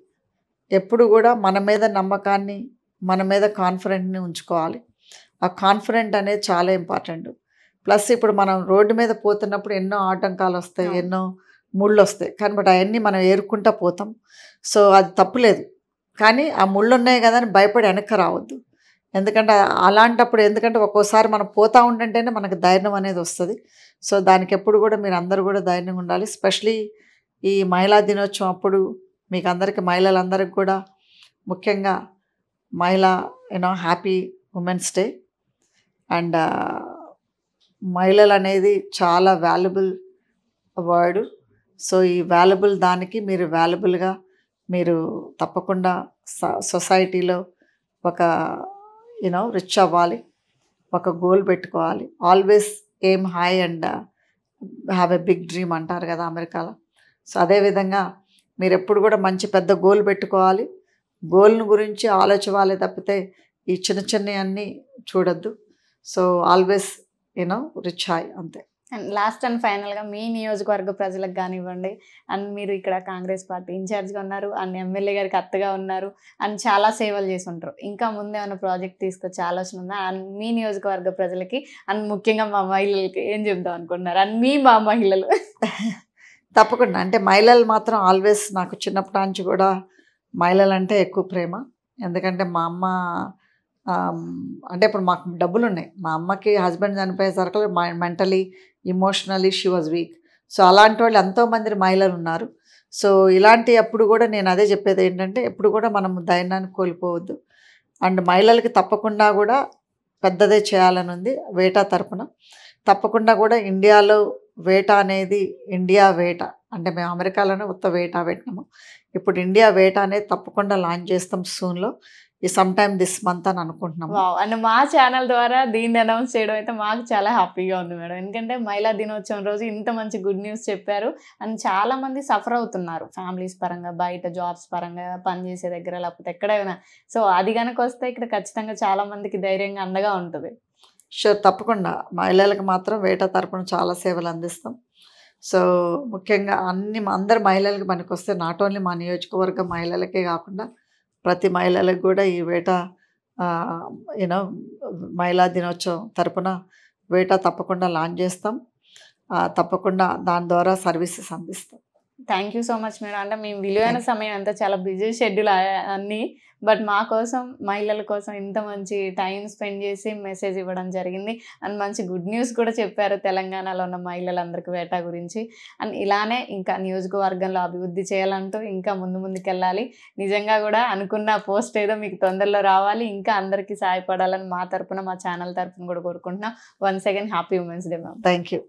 ఎప్పుడు కూడా మన మీద నమ్మకాన్ని, మన మీద కాన్ఫిడెంట్ని ఉంచుకోవాలి. ఆ కాన్ఫిడెంట్ అనేది చాలా ఇంపార్టెంట్. ప్లస్ ఇప్పుడు మనం రోడ్డు మీద పోతున్నప్పుడు ఎన్నో ఆటంకాలు వస్తాయి, ఎన్నో ముళ్ళు వస్తాయి, కానీ బట్ అవన్నీ మనం ఏరుకుంటూ పోతాం. సో అది తప్పులేదు. కానీ ఆ ముళ్ళు ఉన్నాయి కదా అని భయపడి వెనక్కి రావద్దు. ఎందుకంటే అలాంటప్పుడు, ఎందుకంటే ఒక్కోసారి మనం పోతూ ఉంటుంటేనే మనకు ధైర్యం అనేది వస్తుంది. సో దానికి ఎప్పుడు కూడా మీరు అందరూ కూడా ధైర్యంగా ఉండాలి. స్పెషలీ ఈ మహిళా దినోత్సవం అప్పుడు మీకు అందరికీ, మహిళలందరికీ కూడా ముఖ్యంగా హ్యాపీ ఉమెన్స్ డే. అండ్ మహిళలు అనేది చాలా వాల్యుబుల్ వర్డ్. సో ఈ వాల్యుబుల్ దానికి మీరు వాల్యుబుల్గా మీరు తప్పకుండా సొసైటీలో ఒక రిచ్ అవ్వాలి, ఒక గోల్ పెట్టుకోవాలి. Always aim high and have a big dream అంటారు కదా అమెరికాలో. సో అదేవిధంగా మీరు ఎప్పుడు కూడా మంచి పెద్ద గోల్ పెట్టుకోవాలి. గోల్ను గురించి ఆలోచించాలి తప్పితే ఈ చిన్న చిన్నవన్నీ చూడొద్దు. సో ఆల్వేస్ రిచ్ హాయ్ అంతే. అండ్ లాస్ట్ అండ్ ఫైనల్గా మీ నియోజకవర్గ ప్రజలకు కానివ్వండి, అండ్ మీరు ఇక్కడ కాంగ్రెస్ పార్టీ ఇన్ఛార్జ్గా ఉన్నారు, అండ్ ఎమ్మెల్యే గారికి అత్తగా ఉన్నారు, అండ్ చాలా సేవలు చేసి ఉంటారు. ఇంకా ముందే ఏమైనా ప్రాజెక్ట్ తీసుకొచ్చే ఆలోచన ఉందా? అండ్ మీ నియోజకవర్గ ప్రజలకి అండ్ ముఖ్యంగా మా మహిళలకి ఏం చెప్దాం అనుకుంటున్నారు? అండ్ మా మహిళలు తప్పకుండా. అంటే మహిళలు మాత్రం ఆల్వేస్ నాకు చిన్నప్పటి నుంచి కూడా మహిళలు అంటే ఎక్కువ ప్రేమ. ఎందుకంటే మా అమ్మ అంటే ఇప్పుడు మాకు డబ్బులు ఉన్నాయి. మా అమ్మకి హస్బెండ్ చనిపోయేసరికి mentally emotionally she was weak. So అలాంటి వాళ్ళు ఎంతోమంది మహిళలు ఉన్నారు. సో ఇలాంటి అప్పుడు కూడా నేను అదే చెప్పేది ఏంటంటే ఎప్పుడు కూడా మనం ధైర్యాన్ని కోల్పోవద్దు. అండ్ మహిళలకి తప్పకుండా కూడా పెద్దదే చేయాలని ఉంది వేటా తరపున. తప్పకుండా కూడా ఇండియాలో వేటా అనేది ఇండియా వేట అంటే మేము అమెరికాలోనే ఉత్త వేటా పెట్టినాము. ఇప్పుడు ఇండియా వేటా అనేది తప్పకుండా లాంచ్ చేస్తాం సూన్లో, ఈ సమ్ టైమ్ దిస్ మంత్ అని అనుకుంటున్నాము. అండ్ మా ఛానల్ ద్వారా దీన్ని అనౌన్స్ చేయడం అయితే మాకు చాలా హ్యాపీగా ఉంది మేడం. ఎందుకంటే మహిళా దినోత్సవం రోజు ఇంత మంచి గుడ్ న్యూస్ చెప్పారు. అండ్ చాలా మంది సఫర్ అవుతున్నారు ఫ్యామిలీస్ పరంగా, బయట జాబ్స్ పరంగా, పనిచేసే దగ్గర లేకపోతే ఎక్కడైనా. సో అది కనుక వస్తే ఇక్కడ ఖచ్చితంగా చాలా మందికి ధైర్యంగా అండగా ఉంటుంది. షూర్, తప్పకుండా మహిళలకు మాత్రం వేటా తరపున చాలా సేవలు అందిస్తాం. సో ముఖ్యంగా అందరు మహిళలకు మనకు వస్తే నాట్ ఓన్లీ మా నియోజకవర్గ మహిళలకే కాకుండా ప్రతి మహిళలకు కూడా ఈ వేటా మహిళా దినోత్సవం తరపున వేటా తప్పకుండా లాంచ్ చేస్తాం. తప్పకుండా దాని ద్వారా సర్వీసెస్ అందిస్తాం. Thank you so much madam. అంటే మేము విలువైన సమయం అంతా చాలా బిజీ షెడ్యూల్ అన్నీ, బట్ మా కోసం మహిళల కోసం ఇంత మంచి టైం స్పెండ్ చేసి మెసేజ్ ఇవ్వడం జరిగింది. అండ్ మంచి గుడ్ న్యూస్ కూడా చెప్పారు తెలంగాణలో ఉన్న మహిళలందరికీ వేటా గురించి. అండ్ ఇలానే ఇంకా నియోజకవర్గంలో అభివృద్ధి చేయాలంటూ ఇంకా ముందుకెళ్ళాలి. నిజంగా కూడా అనుకున్న పోస్ట్ ఏదో మీకు తొందరలో రావాలి, ఇంకా అందరికీ సహాయపడాలని మా తరపున మా ఛానల్ తరపున కూడా కోరుకుంటున్నాం. Once again happy women's day ma'am. Thank you.